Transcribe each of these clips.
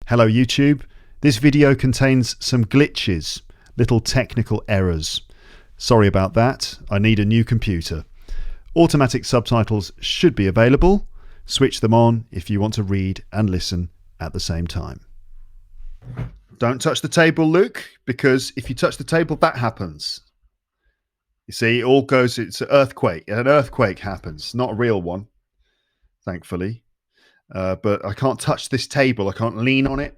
Hello YouTube. This video contains some glitches, little technical errors. Sorry about that, I need a new computer. Automatic subtitles should be available. Switch them on if you want to read and listen at the same time. Don't touch the table, Luke, because if you touch the table, that happens. You see, it all goes, it's an earthquake. An earthquake happens, not a real one, thankfully. But I can't touch this table. I can't lean on it.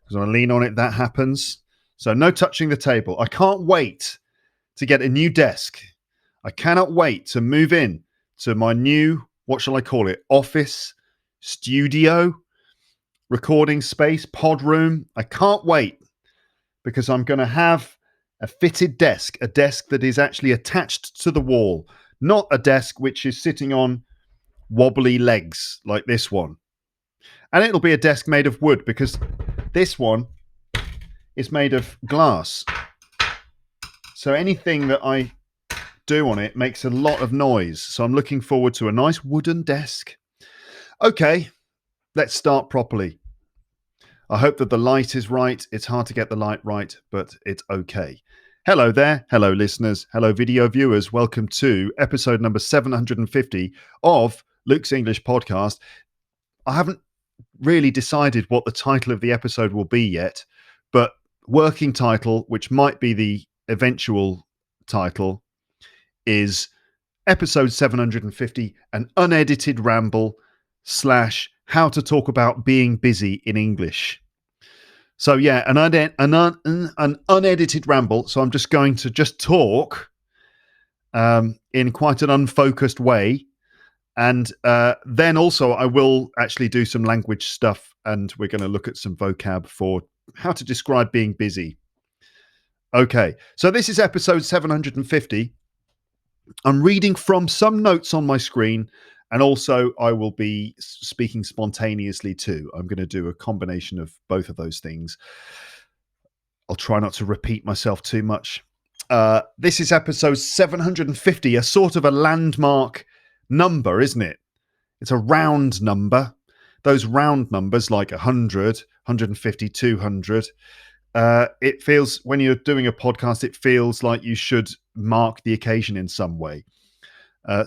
Because when I lean on it, that happens. So no touching the table. I can't wait to get a new desk. I cannot wait to move in to my new, what shall I call it? Office, studio, recording space, pod room. I can't wait because I'm going to have a fitted desk, a desk that is actually attached to the wall, not a desk which is sitting on wobbly legs like this one. And it'll be a desk made of wood because this one is made of glass. So anything that I do on it makes a lot of noise. So I'm looking forward to a nice wooden desk. Okay, let's start properly. I hope that the light is right. It's hard to get the light right, but it's okay. Hello there. Hello, listeners. Hello, video viewers. Welcome to episode number 750 of Luke's English Podcast. I haven't really decided what the title of the episode will be yet, but working title, which might be the eventual title, is episode 750, an unedited ramble / how to talk about being busy in English. So yeah, an unedited ramble. So I'm just going to talk in quite an unfocused way. And then also I will actually do some language stuff, and we're going to look at some vocab for how to describe being busy. Okay, so this is episode 750. I'm reading from some notes on my screen, and also I will be speaking spontaneously too. I'm going to do a combination of both of those things. I'll try not to repeat myself too much. This is episode 750, a sort of a landmark number, isn't it? It's a round number. Those round numbers like 100, 150, 200. It feels, when you're doing a podcast, it feels like you should mark the occasion in some way.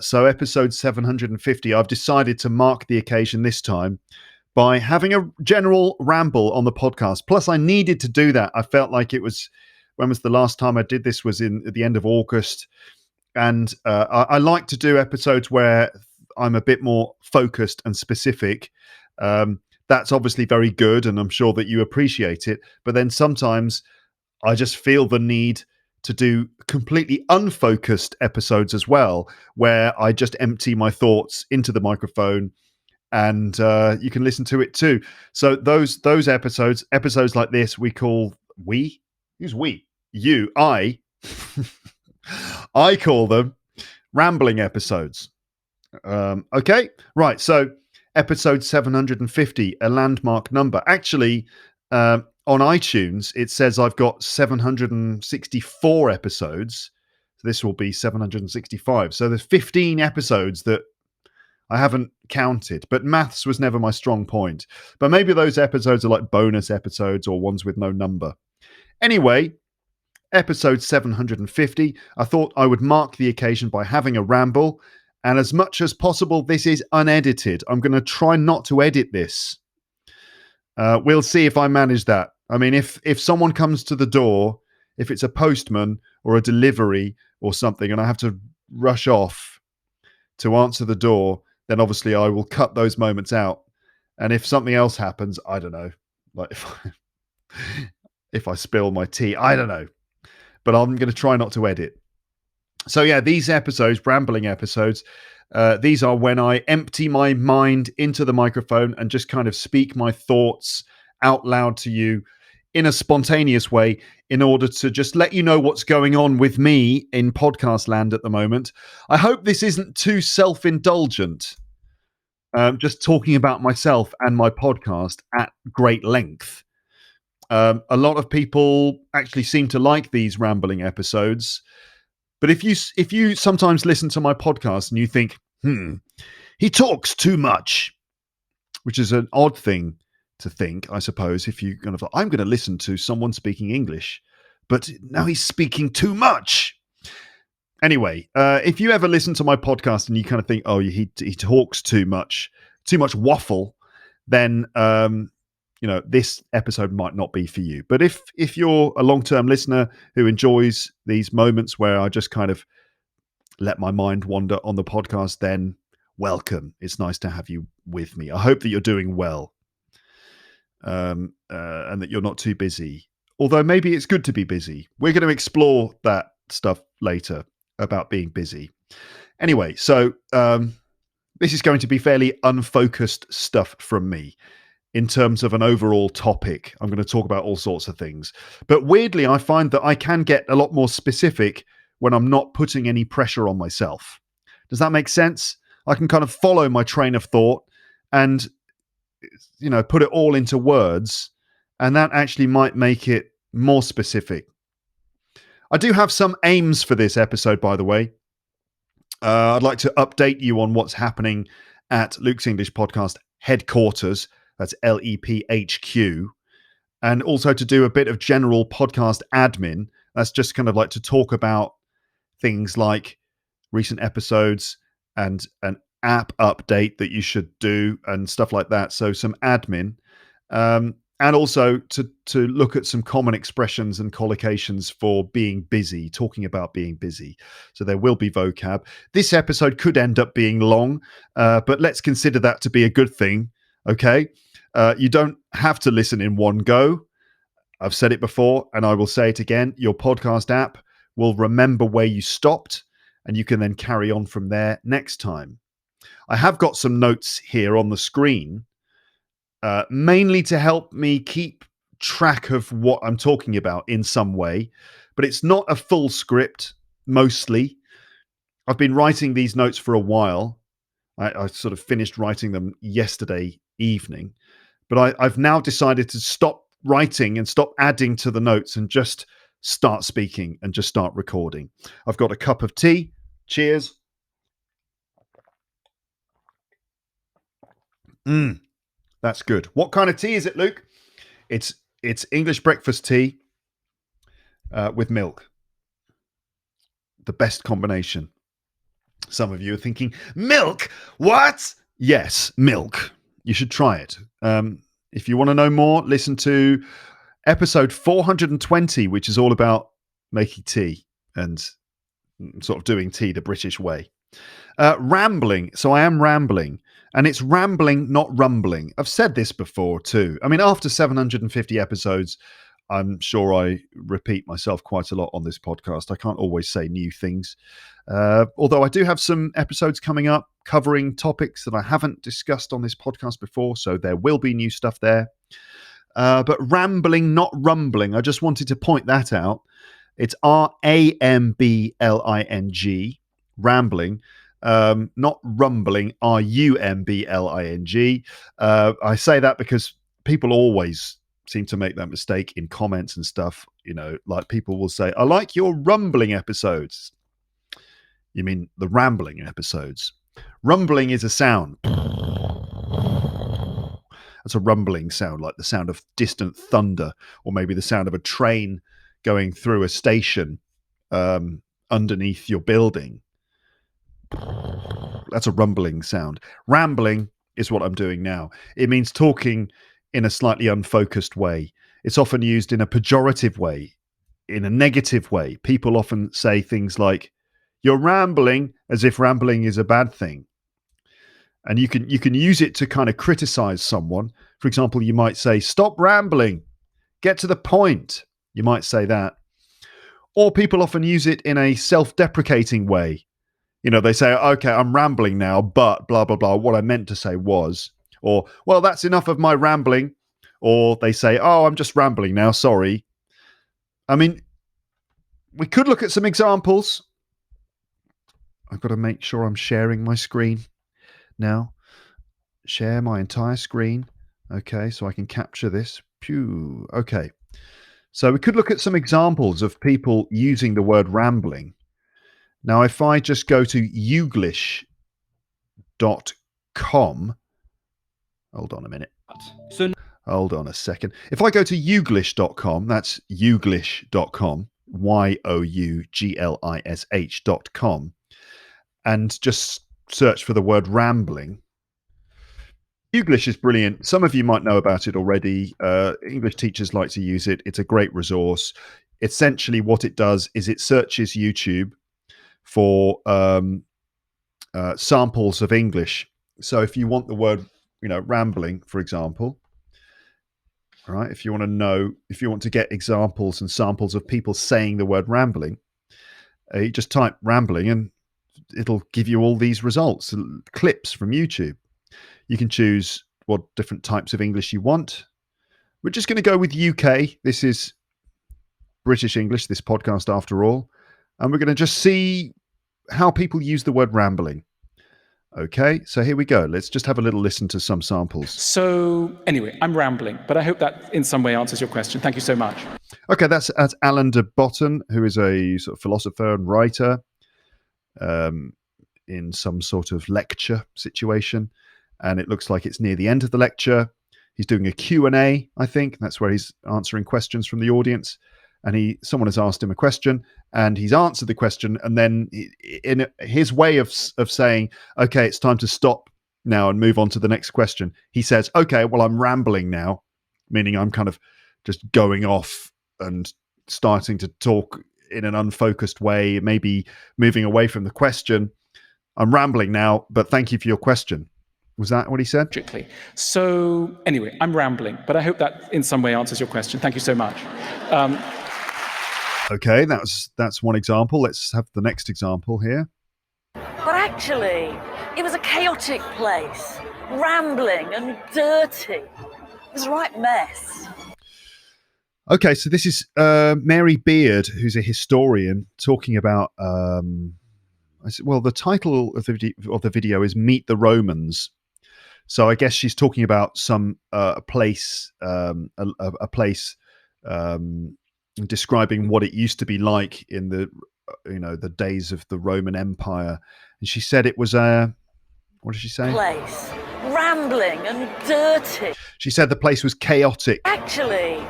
So episode 750, I've decided to mark the occasion this time by having a general ramble on the podcast. Plus, I needed to do that. I felt like it was, when was the last time I did this? Was at the end of August. And I like to do episodes where I'm a bit more focused and specific. That's obviously very good, and I'm sure that you appreciate it. But then sometimes I just feel the need to do completely unfocused episodes as well, where I just empty my thoughts into the microphone, and you can listen to it too. So those episodes like this, we call who's we? You, I. I call them rambling episodes. Okay, right. So episode 750, a landmark number. Actually, on iTunes, it says I've got 764 episodes. So this will be 765. So there's 15 episodes that I haven't counted, but maths was never my strong point. But maybe those episodes are like bonus episodes or ones with no number. Anyway, episode 750, I thought I would mark the occasion by having a ramble. And as much as possible, this is unedited. I'm going to try not to edit this. We'll see if I manage that. I mean, if someone comes to the door, if it's a postman or a delivery or something, and I have to rush off to answer the door, then obviously I will cut those moments out. And if something else happens, I don't know, like if I spill my tea, I don't know. But I'm going to try not to edit. So yeah, these episodes, rambling episodes, these are when I empty my mind into the microphone and just kind of speak my thoughts out loud to you in a spontaneous way, in order to just let you know what's going on with me in podcast land at the moment. I hope this isn't too self-indulgent, just talking about myself and my podcast at great length. A lot of people actually seem to like these rambling episodes. But if you sometimes listen to my podcast and you think, he talks too much, which is an odd thing to think, I suppose, if you kind of, I'm going to listen to someone speaking English, but now he's speaking too much. Anyway, if you ever listen to my podcast and you kind of think, oh, he talks too much waffle, then this episode might not be for you. But if you're a long-term listener who enjoys these moments where I just kind of let my mind wander on the podcast, then welcome. It's nice to have you with me. I hope that you're doing well, and that you're not too busy. Although maybe it's good to be busy. We're going to explore that stuff later about being busy. Anyway, so this is going to be fairly unfocused stuff from me in terms of an overall topic. I'm going to talk about all sorts of things. But weirdly, I find that I can get a lot more specific when I'm not putting any pressure on myself. Does that make sense? I can kind of follow my train of thought and, put it all into words, and that actually might make it more specific. I do have some aims for this episode, by the way. I'd like to update you on what's happening at Luke's English Podcast headquarters. That's LEPHQ. And also to do a bit of general podcast admin. That's just kind of like to talk about things like recent episodes and an app update that you should do and stuff like that. So some admin. And also to look at some common expressions and collocations for being busy, talking about being busy. So there will be vocab. This episode could end up being long, but let's consider that to be a good thing, okay? You don't have to listen in one go. I've said it before, and I will say it again. Your podcast app will remember where you stopped, and you can then carry on from there next time. I have got some notes here on the screen, mainly to help me keep track of what I'm talking about in some way, but it's not a full script, mostly. I've been writing these notes for a while. I sort of finished writing them yesterday evening, but I've now decided to stop writing and stop adding to the notes and just start speaking and just start recording. I've got a cup of tea. Cheers. That's good. What kind of tea is it, Luke? It's English breakfast tea with milk. The best combination. Some of you are thinking, milk? What? Yes, milk. You should try it. If you want to know more, listen to episode 420, which is all about making tea and sort of doing tea the British way. Rambling. So I am rambling. And it's rambling, not rumbling. I've said this before too. I mean, after 750 episodes, I'm sure I repeat myself quite a lot on this podcast. I can't always say new things. Although I do have some episodes coming up covering topics that I haven't discussed on this podcast before. So there will be new stuff there. But rambling, not rumbling. I just wanted to point that out. It's RAMBLING, rambling. Not rumbling, RUMBLING. I say that because people always seem to make that mistake in comments and stuff. Like people will say, I like your rumbling episodes. You mean the rambling episodes. Rumbling is a sound. That's a rumbling sound, like the sound of distant thunder, or maybe the sound of a train going through a station underneath your building. That's a rumbling sound. Rambling is what I'm doing now. It means talking in a slightly unfocused way. It's often used in a pejorative way, in a negative way. People often say things like, you're rambling, as if rambling is a bad thing. And you can use it to kind of criticize someone. For example, you might say, stop rambling, get to the point. You might say that. Or people often use it in a self-deprecating way. They say, okay, I'm rambling now, but blah, blah, blah. What I meant to say was, or, well, that's enough of my rambling. Or they say, oh, I'm just rambling now. Sorry. I mean, we could look at some examples. I've got to make sure I'm sharing my screen now. Share my entire screen. Okay, so I can capture this. Pew. Okay. So we could look at some examples of people using the word rambling. Now, if I just go to youglish.com, hold on a minute. Hold on a second. If I go to youglish.com, that's youglish.com, youglish.com, and just search for the word rambling. Youglish is brilliant. Some of you might know about it already. English teachers like to use it. It's a great resource. Essentially, what it does is it searches YouTube for samples of English. So if you want the word, rambling, for example, all right, if you want to get examples and samples of people saying the word rambling, you just type rambling and it'll give you all these results, clips from YouTube. You can choose what different types of English you want. We're just going to go with UK. This is British English, this podcast after all. And we're going to just see how people use the word rambling. Okay, so here we go. Let's just have a little listen to some samples. So anyway, I'm rambling, but I hope that in some way answers your question. Thank you so much. Okay, that's Alan de Botton, who is a sort of philosopher and writer in some sort of lecture situation. And it looks like it's near the end of the lecture. He's doing a Q&A, I think. That's where he's answering questions from the audience. And someone has asked him a question, and he's answered the question. And then in his way of saying, okay, it's time to stop now and move on to the next question, he says, okay, well, I'm rambling now, meaning I'm kind of just going off and starting to talk in an unfocused way, maybe moving away from the question. I'm rambling now, but thank you for your question. Was that what he said? Strictly. So anyway, I'm rambling, but I hope that in some way answers your question. Thank you so much. Okay, that's one example. Let's have the next example here. But actually, it was a chaotic place, rambling and dirty. It was a right mess. Okay, so this is Mary Beard, who's a historian, talking about. The title of the video is "Meet the Romans." So I guess she's talking about some a place describing what it used to be like in the days of the Roman Empire, and she said it was what did she say? Place, rambling and dirty. She said the place was chaotic. Actually,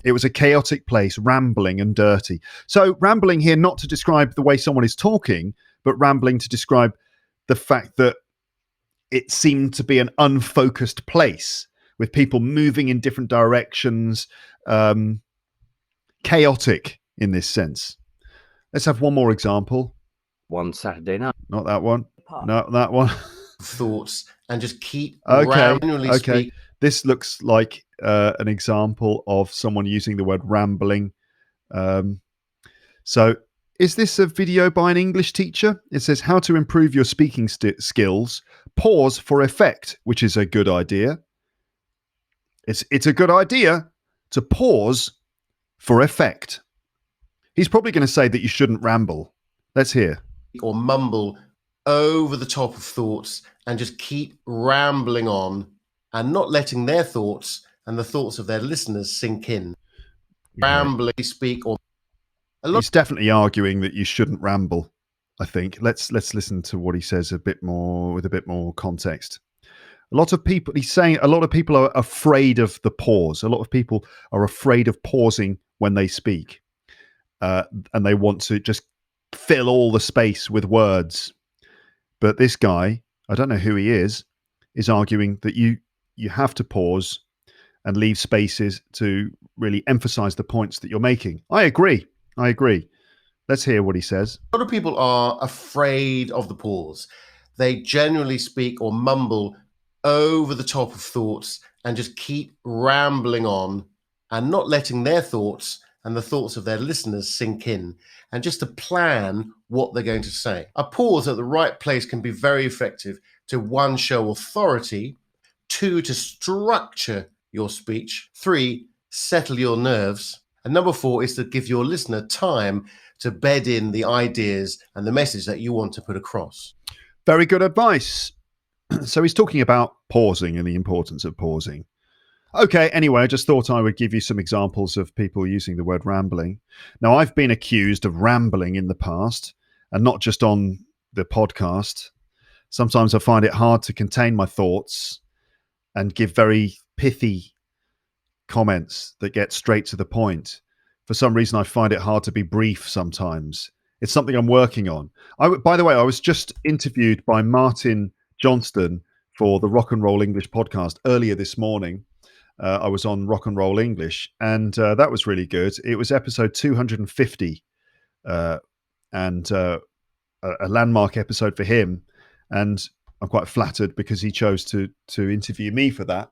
it was a chaotic place, rambling and dirty. So rambling here, not to describe the way someone is talking, but rambling to describe the fact that it seemed to be an unfocused place with people moving in different directions. Chaotic in this sense. Let's have one more example. One Saturday night. Not that one. No, that one. Thoughts and just keep Okay. This looks like an example of someone using the word rambling. So is this a video by an English teacher? It says how to improve your speaking skills. Pause for effect, which is a good idea. It's a good idea to pause for effect. He's probably going to say that you shouldn't ramble. Let's hear. Or mumble over the top of thoughts and just keep rambling on and not letting their thoughts and the thoughts of their listeners sink in. Rambling, speak, or... He's definitely arguing that you shouldn't ramble, I think. Let's listen to what he says with a bit more context. He's saying a lot of people are afraid of the pause. A lot of people are afraid of pausing when they speak. And they want to just fill all the space with words. But this guy, I don't know who he is arguing that you have to pause and leave spaces to really emphasize the points that you're making. I agree. Let's hear what he says. A lot of people are afraid of the pause. They generally speak or mumble over the top of thoughts and just keep rambling on and not letting their thoughts and the thoughts of their listeners sink in, and just to plan what they're going to say. A pause at the right place can be very effective to 1, show authority, 2, to structure your speech, 3, settle your nerves, and number 4 is to give your listener time to bed in the ideas and the message that you want to put across. Very good advice. So he's talking about pausing and the importance of pausing. Okay, anyway, I just thought I would give you some examples of people using the word rambling. Now, I've been accused of rambling in the past, and not just on the podcast. Sometimes I find it hard to contain my thoughts and give very pithy comments that get straight to the point. For some reason, I find it hard to be brief sometimes. It's something I'm working on. By the way, I was just interviewed by Martin Johnston for the Rock and Roll English podcast earlier this morning. I was on Rock and Roll English, and that was really good. It was episode 250, and a landmark episode for him. And I'm quite flattered because he chose to interview me for that.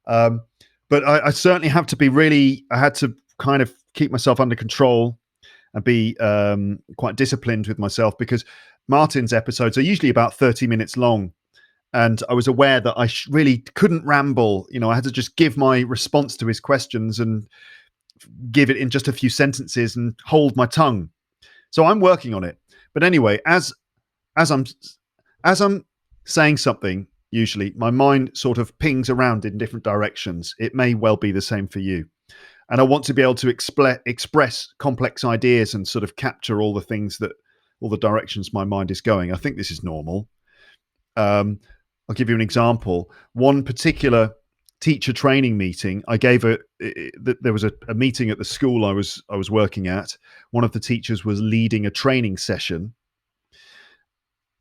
But I certainly have to be I had to kind of keep myself under control and be quite disciplined with myself, because Martin's episodes are usually about 30 minutes long. And I was aware that I really couldn't ramble. I had to just give my response to his questions and give it in just a few sentences and hold my tongue. So I'm working on it. But anyway, as I'm saying something, usually my mind sort of pings around in different directions. It may well be the same for you. And I want to be able to express complex ideas and sort of capture all the directions my mind is going. I think this is normal. I'll give you an example. One particular teacher training meeting, there was a meeting at the school I was working at. One of the teachers was leading a training session,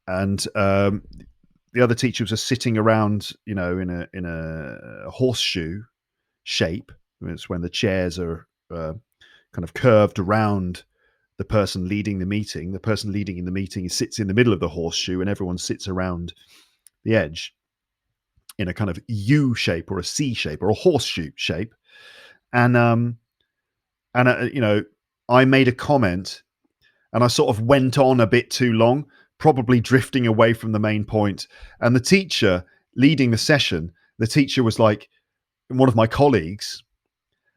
and the other teachers were sitting around, in a horseshoe shape. It's when the chairs are kind of curved around the person leading the meeting. The person leading in the meeting sits in the middle of the horseshoe, and everyone sits around the edge in a kind of U shape or a C shape or a horseshoe shape. And I made a comment, and I sort of went on a bit too long, probably drifting away from the main point. And the teacher leading the session, the teacher was like one of my colleagues,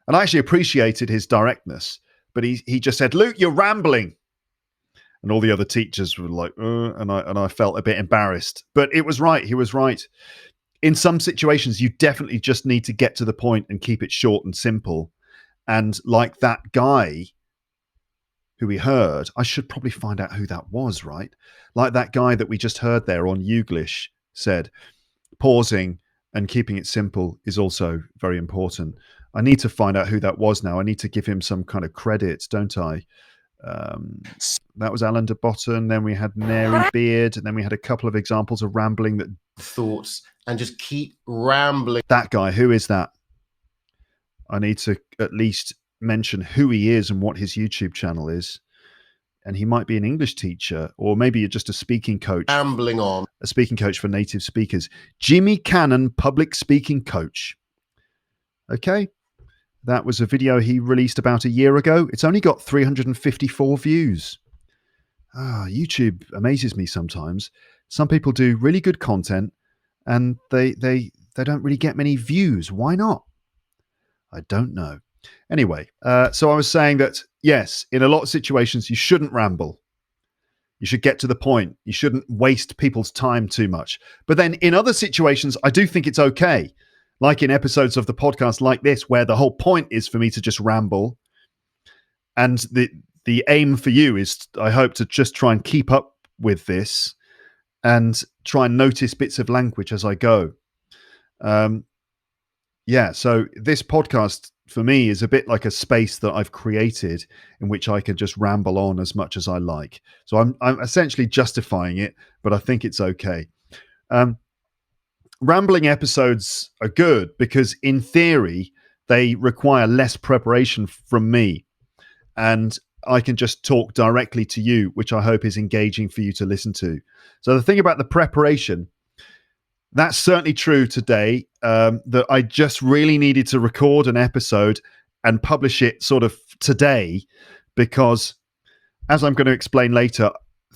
and I actually appreciated his directness, but he just said, "Luke, you're rambling." And all the other teachers were like, and I felt a bit embarrassed. But it was right. He was right. In some situations, you definitely just need to get to the point and keep it short and simple. And like that guy who we heard, I should probably find out who that was, right? Like that guy that we just heard there on Youglish said, pausing and keeping it simple is also very important. I need to find out who that was now. I need to give him some kind of credit, don't I? That was Alan de Botton. Then we had Mary Beard, and then we had a couple of examples of rambling that thoughts and just keep rambling. That guy, who is that? I need to at least mention who he is and what his YouTube channel is. And he might be an English teacher, or maybe you're just a speaking coach. Rambling on. A speaking coach for native speakers. Jimmy Cannon, public speaking coach. Okay. That was a video he released about a year ago. It's only got 354 views. YouTube amazes me sometimes. Some people do really good content and they don't really get many views. Why not? I don't know. Anyway, so I was saying that, yes, in a lot of situations, you shouldn't ramble. You should get to the point. You shouldn't waste people's time too much. But then in other situations, I do think it's okay. Like in episodes of the podcast like this, where the whole point is for me to just ramble. And the aim for you is, I hope, to just try and keep up with this and try and notice bits of language as I go. So this podcast for me is a bit like a space that I've created in which I can just ramble on as much as I like. So I'm essentially justifying it, but I think it's okay. Rambling episodes are good because in theory, they require less preparation from me, and I can just talk directly to you, which I hope is engaging for you to listen to. So the thing about the preparation, that's certainly true today, that I just really needed to record an episode and publish it sort of today because, as I'm going to explain later,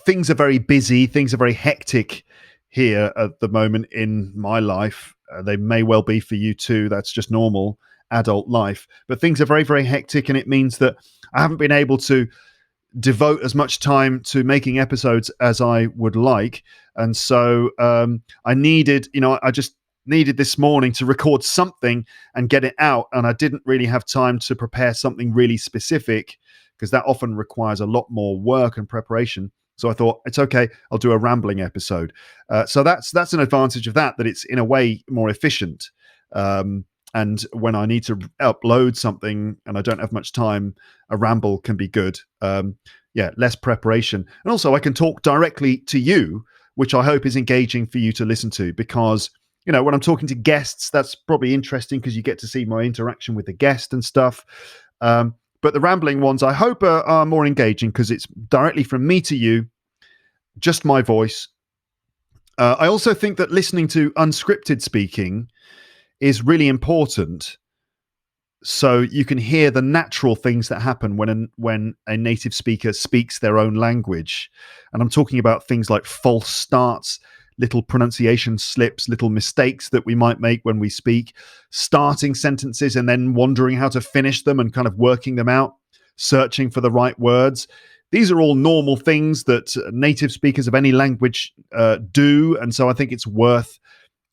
things are very busy, things are very hectic here at the moment in my life. They may well be for you too. That's just normal adult life. But things are very, very hectic, and it means that I haven't been able to devote as much time to making episodes as I would like. And so I just needed this morning to record something and get it out. And I didn't really have time to prepare something really specific because that often requires a lot more work and preparation. So I thought, it's okay, I'll do a rambling episode. So that's an advantage of that it's in a way more efficient. and when I need to upload something and I don't have much time, a ramble can be good. Less preparation. And also I can talk directly to you, which I hope is engaging for you to listen to, because, you know, when I'm talking to guests, that's probably interesting because you get to see my interaction with the guest and stuff. But the rambling ones, I hope are more engaging because it's directly from me to you, just my voice. I also think that listening to unscripted speaking is really important, so you can hear the natural things that happen when a native speaker speaks their own language. And I'm talking about things like false starts, little pronunciation slips, little mistakes that we might make when we speak, starting sentences and then wondering how to finish them and kind of working them out, searching for the right words. These are all normal things that native speakers of any language do. And so I think it's worth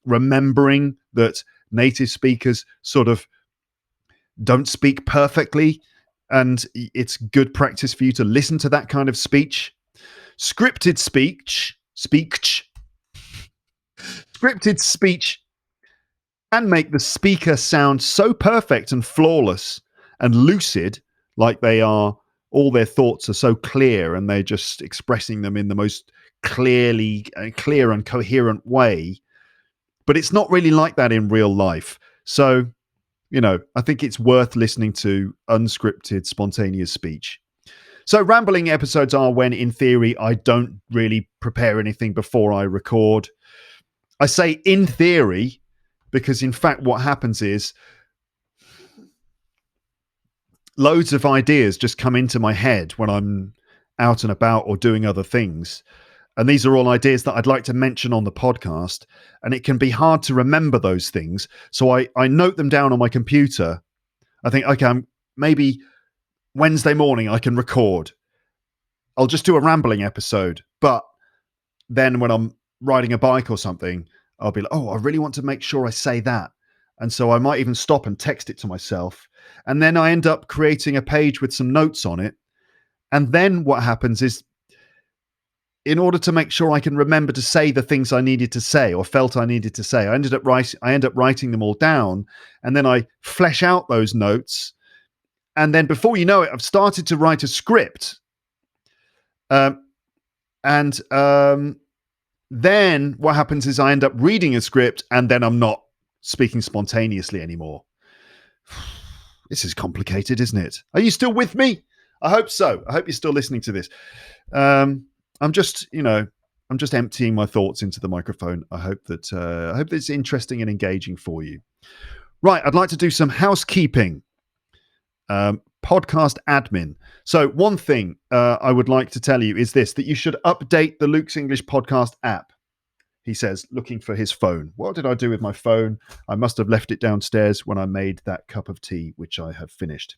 remembering that native speakers sort of don't speak perfectly, and it's good practice for you to listen to that kind of speech. Scripted speech can make the speaker sound so perfect and flawless and lucid, like all their thoughts are so clear and they're just expressing them in the most clear and coherent way. But it's not really like that in real life. So, you know, I think it's worth listening to unscripted, spontaneous speech. So rambling episodes are when, in theory, I don't really prepare anything before I record. I say in theory because, in fact, what happens is loads of ideas just come into my head when I'm out and about or doing other things. And these are all ideas that I'd like to mention on the podcast. And it can be hard to remember those things. So I note them down on my computer. I think, okay, maybe Wednesday morning I can record. I'll just do a rambling episode. But then when I'm riding a bike or something, I'll be like, oh, I really want to make sure I say that. And so I might even stop and text it to myself. And then I end up creating a page with some notes on it. And then what happens is, in order to make sure I can remember to say the things I needed to say or felt I needed to say, I end up writing them all down, and then I flesh out those notes. And then before you know it, I've started to write a script. Then what happens is I end up reading a script, and then I'm not speaking spontaneously anymore. This is complicated, isn't it? Are you still with me? I hope so. I hope you're still listening to this. I'm just emptying my thoughts into the microphone. I hope that it's interesting and engaging for you. Right, I'd like to do some housekeeping. Podcast admin. So one thing I would like to tell you is this: that you should update the Luke's English Podcast app. He says, looking for his phone. What did I do with my phone? I must have left it downstairs when I made that cup of tea, which I have finished.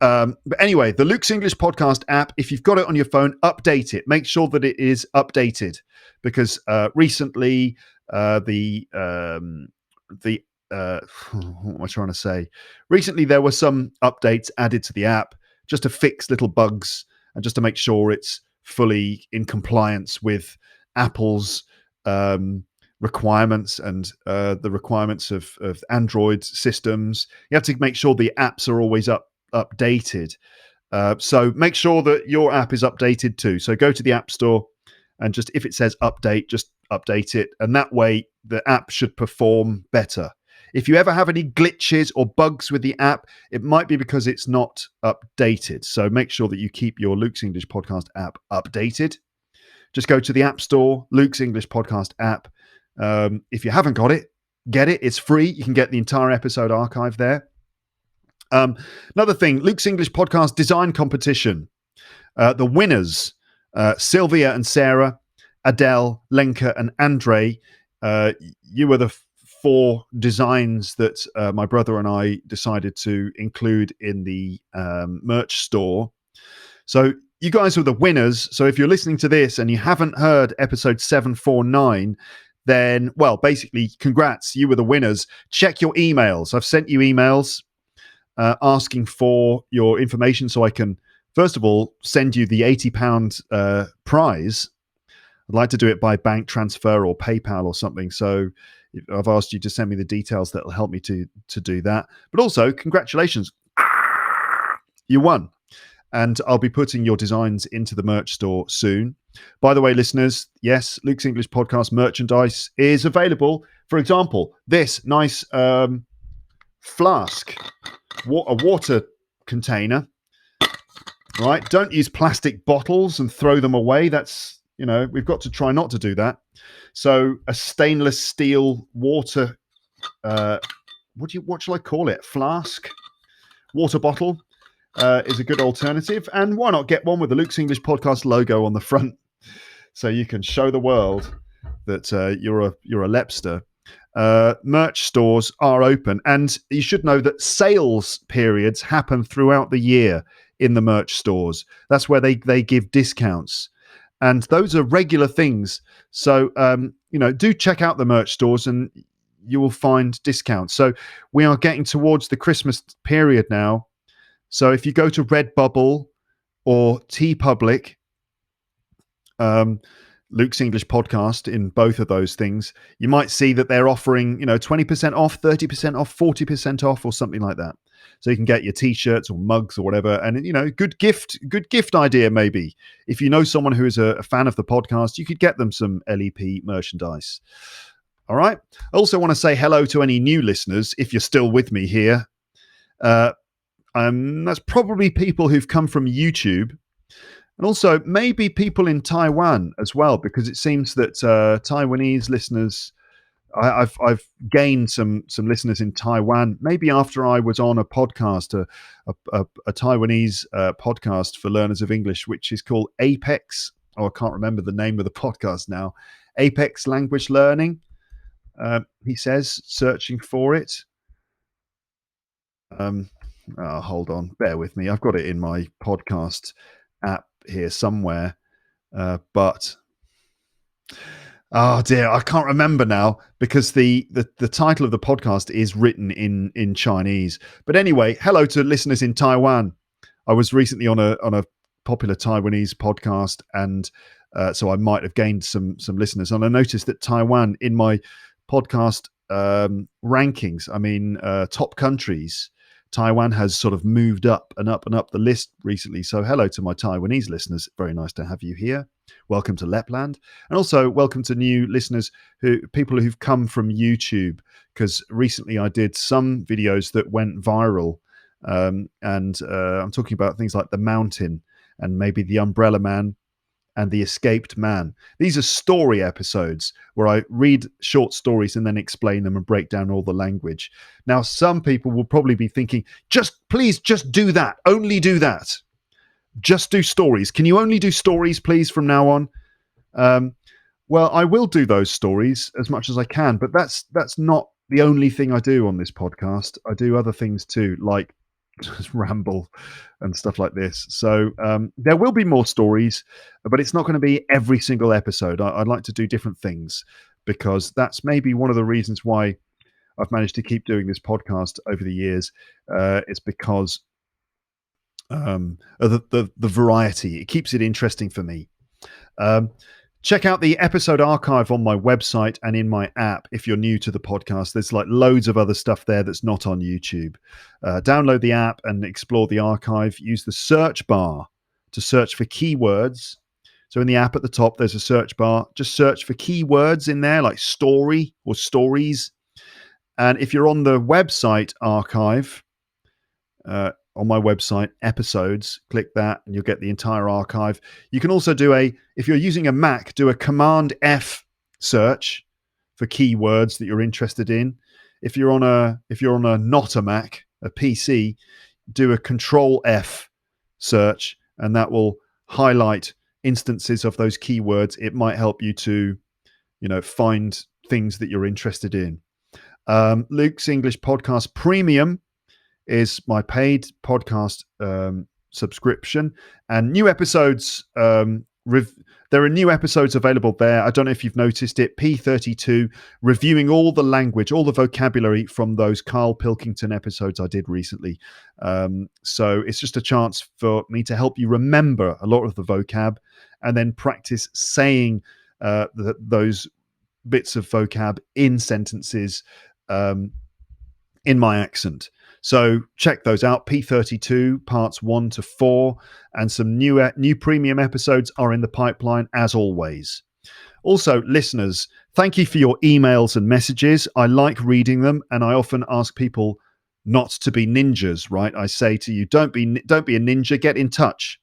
But anyway, the Luke's English Podcast app, if you've got it on your phone, update it. Make sure that it is updated, because recently what am I trying to say? Recently, there were some updates added to the app just to fix little bugs and just to make sure it's fully in compliance with Apple's requirements and the requirements of Android systems. You have to make sure the apps are always updated. So make sure that your app is updated too. So go to the App Store and just, if it says update, just update it. And that way the app should perform better. If you ever have any glitches or bugs with the app, it might be because it's not updated. So make sure that you keep your Luke's English Podcast app updated. Just go to the App Store, Luke's English Podcast app. If you haven't got it, get it. It's free. You can get the entire episode archive there. Another thing, Luke's English Podcast design competition. The winners, Sylvia and Sarah, Adele, Lenka and Andre. You were the 4 designs that my brother and I decided to include in the merch store. So you guys are the winners. So if you're listening to this and you haven't heard episode 749, then, well, basically, congrats. You were the winners. Check your emails. I've sent you emails asking for your information so I can, first of all, send you the £80 prize. I'd like to do it by bank transfer or PayPal or something. So I've asked you to send me the details that will help me to do that. But also, congratulations, you won. And I'll be putting your designs into the merch store soon. By the way, listeners, yes, Luke's English Podcast merchandise is available. For example, this nice flask, a water container, right? Don't use plastic bottles and throw them away. That's, we've got to try not to do that. So a stainless steel water, what shall I call it? Flask, water bottle. Is a good alternative, and why not get one with the Luke's English Podcast logo on the front, so you can show the world that you're a Lepster. Merch stores are open, and you should know that sales periods happen throughout the year in the merch stores. That's where they give discounts, and those are regular things. So do check out the merch stores, and you will find discounts. So we are getting towards the Christmas period now. So if you go to Redbubble or TeePublic, Luke's English Podcast, in both of those things, you might see that they're offering, 20% off, 30% off, 40% off, or something like that. So you can get your T-shirts or mugs or whatever, and good gift idea maybe. If you know someone who is a fan of the podcast, you could get them some LEP merchandise. All right. I also want to say hello to any new listeners, if you're still with me here. That's probably people who've come from YouTube, and also maybe people in Taiwan as well, because it seems that Taiwanese listeners, I've gained some listeners in Taiwan. Maybe after I was on a podcast, a Taiwanese podcast for learners of English, which is called Apex. Oh, I can't remember the name of the podcast now. Apex Language Learning. He says, searching for it. Hold on, bear with me. I've got it in my podcast app here somewhere, but oh dear, I can't remember now, because the title of the podcast is written in Chinese. But anyway, hello to listeners in Taiwan. I was recently on a popular Taiwanese podcast, and so I might have gained some listeners. And I noticed that Taiwan, in my podcast rankings, top countries, Taiwan has sort of moved up and up and up the list recently. So hello to my Taiwanese listeners. Very nice to have you here. Welcome to Lapland. And also welcome to new listeners, people who've come from YouTube, because recently I did some videos that went viral. And I'm talking about things like the mountain, and maybe the umbrella man, and the escaped man. These are story episodes where I read short stories and then explain them and break down all the language. Now, some people will probably be thinking, please just do that. Only do that. Just do stories. Can you only do stories, please, from now on? Well, I will do those stories as much as I can, but that's not the only thing I do on this podcast. I do other things too, like just ramble and stuff like this. So there will be more stories, but it's not going to be every single episode. I'd like to do different things, because that's maybe one of the reasons why I've managed to keep doing this podcast over the years. It's because of the variety. It keeps it interesting for me. Check out the episode archive on my website and in my app if you're new to the podcast. There's like loads of other stuff there that's not on YouTube. Download the app and explore the archive. Use the search bar to search for keywords. So in the app at the top, there's a search bar. Just search for keywords in there, like story or stories. And if you're on the website archive, on my website, episodes, click that and you'll get the entire archive. You can also if you're using a Mac, do a Command F search for keywords that you're interested in. If you're on a not a Mac, a PC, do a Control F search, and that will highlight instances of those keywords. It might help you to, find things that you're interested in. Luke's English Podcast Premium is my paid podcast subscription, and new episodes. There are new episodes available there. I don't know if you've noticed it. P32, reviewing all the language, all the vocabulary from those Carl Pilkington episodes I did recently. So it's just a chance for me to help you remember a lot of the vocab, and then practice saying those bits of vocab in sentences in my accent. So check those out. P32 parts 1 to 4, and some new premium episodes are in the pipeline as always. Also, listeners, thank you for your emails and messages. I like reading them, and I often ask people not to be ninjas, right? I say to you, don't be a ninja, get in touch.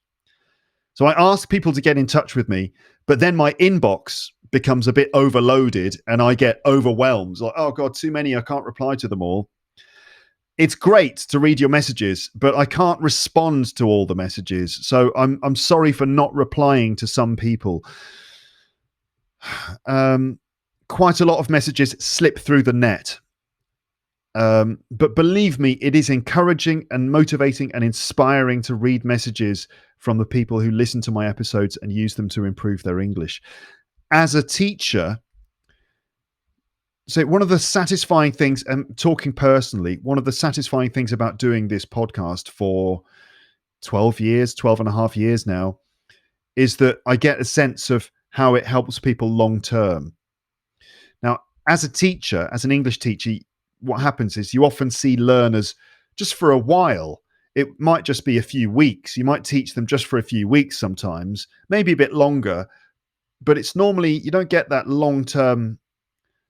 So I ask people to get in touch with me, but then my inbox becomes a bit overloaded and I get overwhelmed. Like, oh God, too many, I can't reply to them all. It's great to read your messages, but I can't respond to all the messages. So I'm sorry for not replying to some people. Quite a lot of messages slip through the net. But believe me, it is encouraging and motivating and inspiring to read messages from the people who listen to my episodes and use them to improve their English. As a teacher, so one of the satisfying things, and talking personally, one of the satisfying things about doing this podcast for 12 and a half years now, is that I get a sense of how it helps people long term. Now, as a teacher, as an English teacher, what happens is you often see learners just for a while. It might just be a few weeks. You might teach them just for a few weeks sometimes, maybe a bit longer, but it's normally, you don't get that long-term,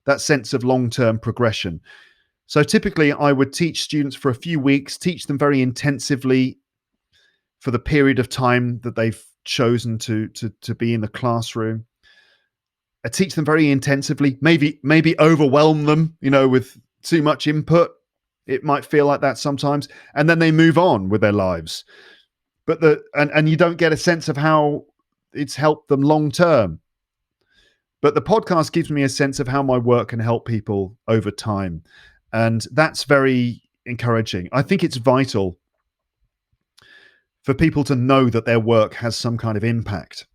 that sense of long-term progression. So typically I would teach students for a few weeks, teach them very intensively for the period of time that they've chosen to be in the classroom. I teach them very intensively, maybe overwhelm them, with too much input. It might feel like that sometimes, and then they move on with their lives. But and you don't get a sense of how it's helped them long term. But the podcast gives me a sense of how my work can help people over time, and that's very encouraging. I think it's vital for people to know that their work has some kind of impact.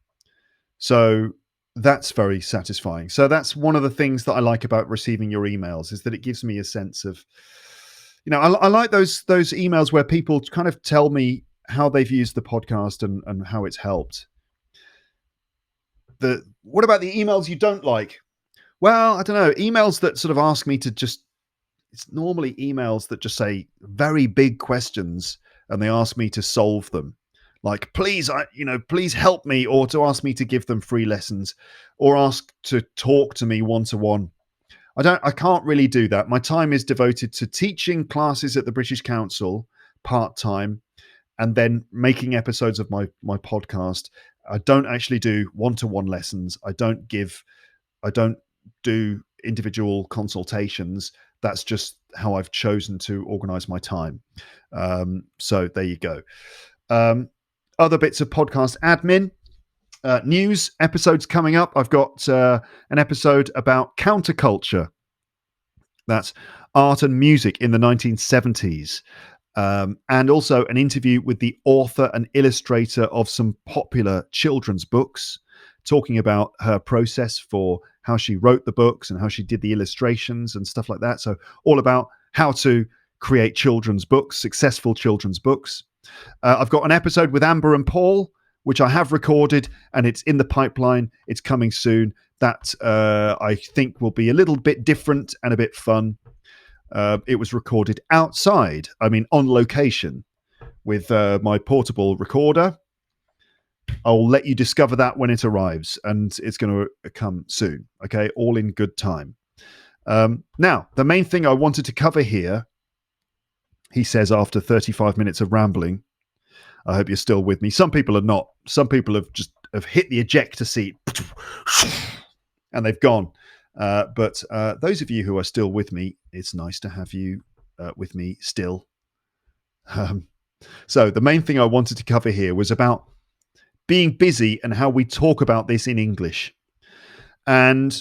So that's very satisfying. So that's one of the things that I like about receiving your emails, is that it gives me a sense of, I like those emails where people kind of tell me how they've used the podcast and how it's helped. What about the emails you don't like? Well, I don't know. Emails that sort of ask me to it's normally emails that just say very big questions and they ask me to solve them. Like, please help me, or to ask me to give them free lessons, or ask to talk to me one-to-one. I can't really do that. My time is devoted to teaching classes at the British Council part-time, and then making episodes of my podcast. I don't actually do one-to-one lessons. I don't do individual consultations. That's just how I've chosen to organize my time. So there you go. Other bits of podcast admin, news episodes coming up. I've got an episode about counterculture. That's art and music in the 1970s. And also an interview with the author and illustrator of some popular children's books, talking about her process for how she wrote the books and how she did the illustrations and stuff like that. So all about how to create children's books, successful children's books. I've got an episode with Amber and Paul, which I have recorded, and it's in the pipeline. It's coming soon. That I think will be a little bit different and a bit fun. It was recorded outside, on location, with my portable recorder. I'll let you discover that when it arrives, and it's going to come soon. Okay, all in good time. Now, the main thing I wanted to cover here, he says after 35 minutes of rambling. I hope you're still with me. Some people are not. Some people have hit the ejector seat and they've gone. But those of you who are still with me, it's nice to have you with me still. So the main thing I wanted to cover here was about being busy and how we talk about this in English. And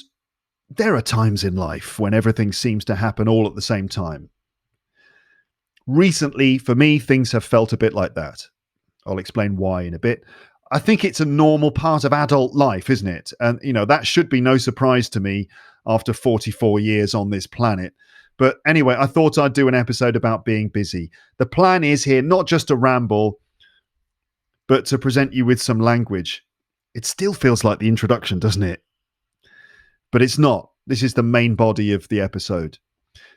there are times in life when everything seems to happen all at the same time. Recently, for me, things have felt a bit like that. I'll explain why in a bit. I think it's a normal part of adult life, isn't it? And, that should be no surprise to me after 44 years on this planet. But anyway, I thought I'd do an episode about being busy. The plan is here not just to ramble, but to present you with some language. It still feels like the introduction, doesn't it? but it's not. This is the main body of the episode.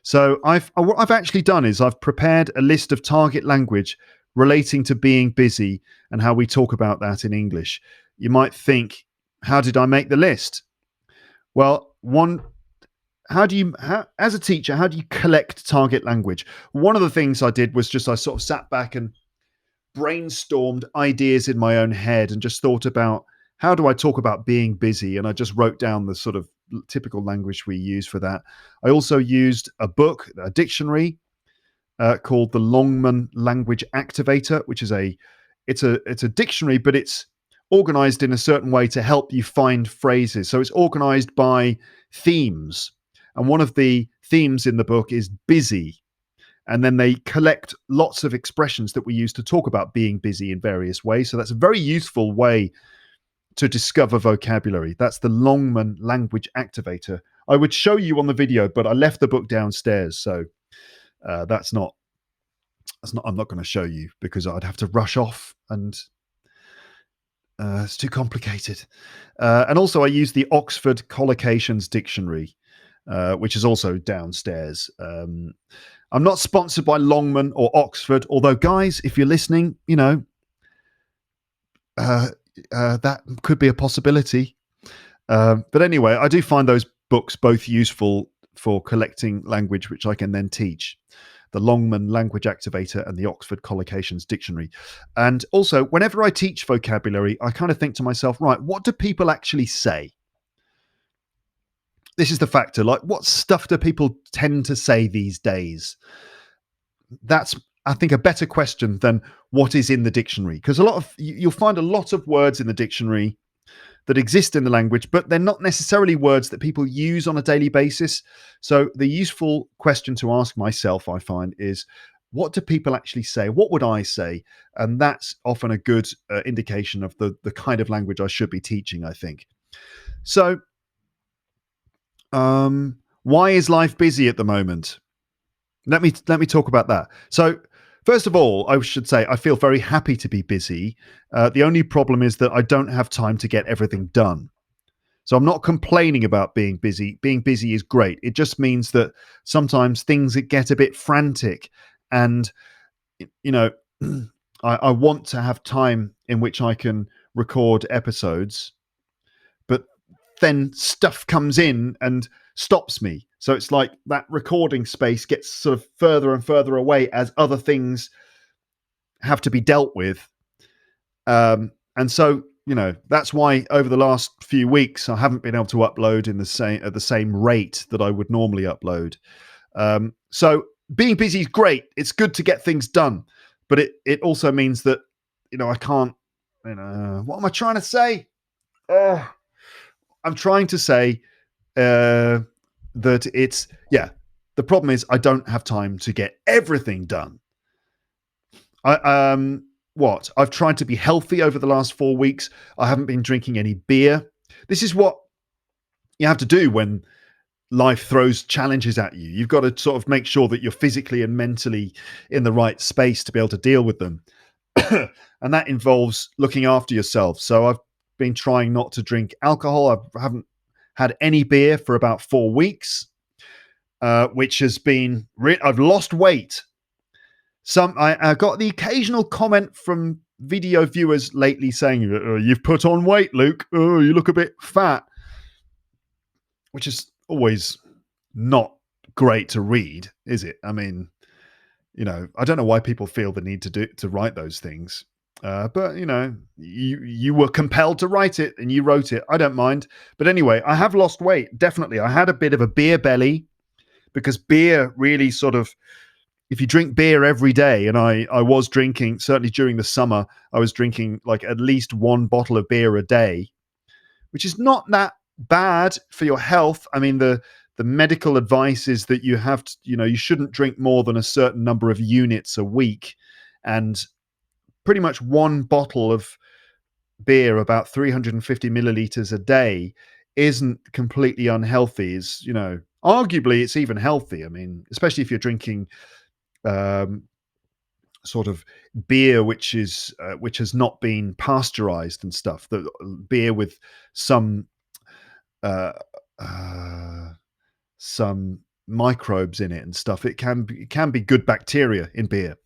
So what I've actually done is I've prepared a list of target language relating to being busy and how we talk about that in English. You might think, how did I make the list? Well, as a teacher, how do you collect target language? One of the things I did was I sort of sat back and brainstormed ideas in my own head and just thought about, how do I talk about being busy? And I just wrote down the sort of typical language we use for that. I also used a book, a dictionary called the Longman Language Activator, which is it's a dictionary, but it's organized in a certain way to help you find phrases. So it's organized by themes. And one of the themes in the book is busy. And then they collect lots of expressions that we use to talk about being busy in various ways. So that's a very useful way to discover vocabulary. That's the Longman Language Activator. I would show you on the video, but I left the book downstairs. So that's not, I'm not going to show you because I'd have to rush off and it's too complicated. And also I use the Oxford Collocations Dictionary, which is also downstairs. I'm not sponsored by Longman or Oxford, although guys, if you're listening, that could be a possibility. But anyway, I do find those books both useful for collecting language, which I can then teach. The Longman Language Activator and the Oxford Collocations Dictionary. And also, whenever I teach vocabulary, I kind of think to myself, right, what do people actually say? This is the factor. Like, what stuff do people tend to say these days? That's, I think, a better question than what is in the dictionary. Because you'll find a lot of words in the dictionary that exist in the language, but they're not necessarily words that people use on a daily basis. So the useful question to ask myself, I find, is what do people actually say? What would I say? And that's often a good indication of the kind of language I should be teaching, I think. So why is life busy at the moment? Let me talk about that. So first of all, I should say I feel very happy to be busy. The only problem is that I don't have time to get everything done. So I'm not complaining about being busy. Being busy is great. It just means that sometimes things get a bit frantic, and I want to have time in which I can record episodes, but then stuff comes in and stops me. So it's like that recording space gets sort of further and further away as other things have to be dealt with. And so, that's why over the last few weeks, I haven't been able to upload at the same rate that I would normally upload. So being busy is great. It's good to get things done, but it also means that, I can't, what am I trying to say? I'm trying to say, that the problem is I don't have time to get everything done. I've tried to be healthy over the last 4 weeks. I haven't been drinking any beer. This is what you have to do when life throws challenges at you. You've got to sort of make sure that you're physically and mentally in the right space to be able to deal with them. And that involves looking after yourself. So I've been trying not to drink alcohol. I haven't had any beer for about 4 weeks, which has been I've lost weight. I got the occasional comment from video viewers lately saying, "You've put on weight, Luke. Oh, you look a bit fat," which is always not great to read, is it? I mean, I don't know why people feel the need to write those things. But you were compelled to write it and you wrote it. I don't mind. But anyway, I have lost weight. Definitely. I had a bit of a beer belly because beer really sort of, if you drink beer every day, and I was drinking, certainly during the summer, I was drinking like at least 1 bottle of beer a day, which is not that bad for your health. I mean, the medical advice is that you have to, you shouldn't drink more than a certain number of units a week. And pretty much 1 bottle of beer, about 350 milliliters a day, isn't completely unhealthy. Is arguably it's even healthy. I mean, especially if you're drinking sort of beer which has not been pasteurized and stuff. The beer with some some microbes in it and stuff. It can be good bacteria in beer.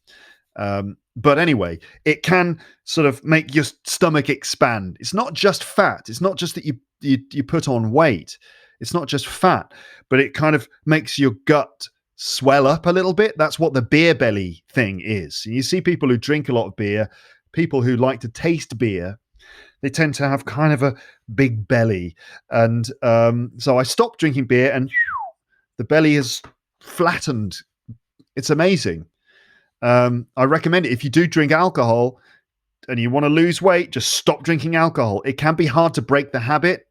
But anyway, it can sort of make your stomach expand. It's not just fat. It's not just that you put on weight. It's not just fat, but it kind of makes your gut swell up a little bit. That's what the beer belly thing is. You see people who drink a lot of beer, people who like to taste beer, they tend to have kind of a big belly. And so I stopped drinking beer and the belly has flattened. It's amazing. I recommend it. If you do drink alcohol and you want to lose weight, just stop drinking alcohol. It can be hard to break the habit,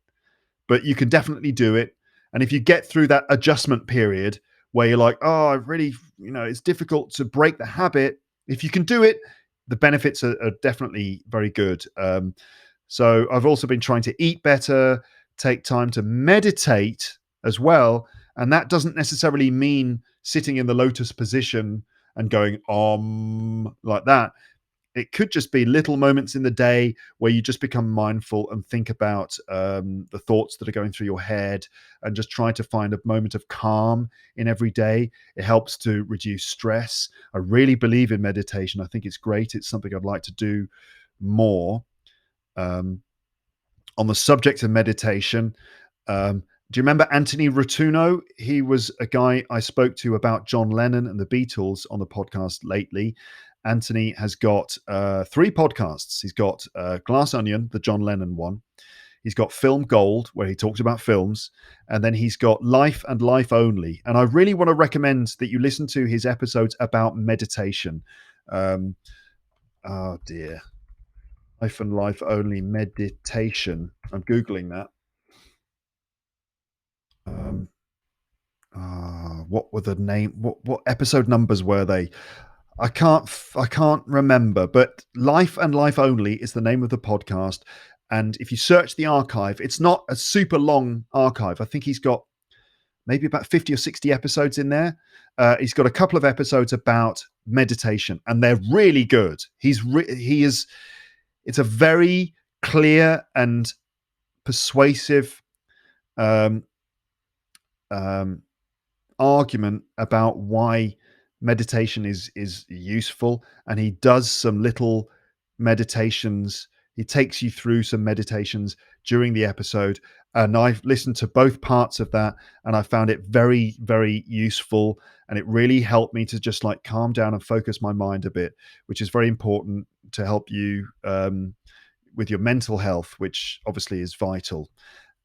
but you can definitely do it. And if you get through that adjustment period where you're like, oh, I really, it's difficult to break the habit. If you can do it, the benefits are definitely very good. So I've also been trying to eat better, take time to meditate as well. And that doesn't necessarily mean sitting in the lotus position and going like that. It could just be little moments in the day where you just become mindful and think about the thoughts that are going through your head and just try to find a moment of calm in every day. It helps to reduce stress. I really believe in meditation. I think it's great. It's something I'd like to do more. On the subject of meditation, do you remember Anthony Rotuno? He was a guy I spoke to about John Lennon and the Beatles on the podcast lately. Anthony has got 3 podcasts. He's got Glass Onion, the John Lennon one. He's got Film Gold, where he talks about films. And then he's got Life and Life Only. And I really want to recommend that you listen to his episodes about meditation. Oh, dear. Life and Life Only meditation. I'm Googling that. What were the name? What episode numbers were they? I can't remember. But Life and Life Only is the name of the podcast. And if you search the archive, it's not a super long archive. I think he's got maybe about 50 or 60 episodes in there. He's got a couple of episodes about meditation, and they're really good. He is. It's a very clear and persuasive argument about why meditation is useful, and he does some little meditations. He takes you through some meditations during the episode, and I've listened to both parts of that, and I found it very, very useful, and it really helped me to just like calm down and focus my mind a bit, which is very important to help you with your mental health, which obviously is vital.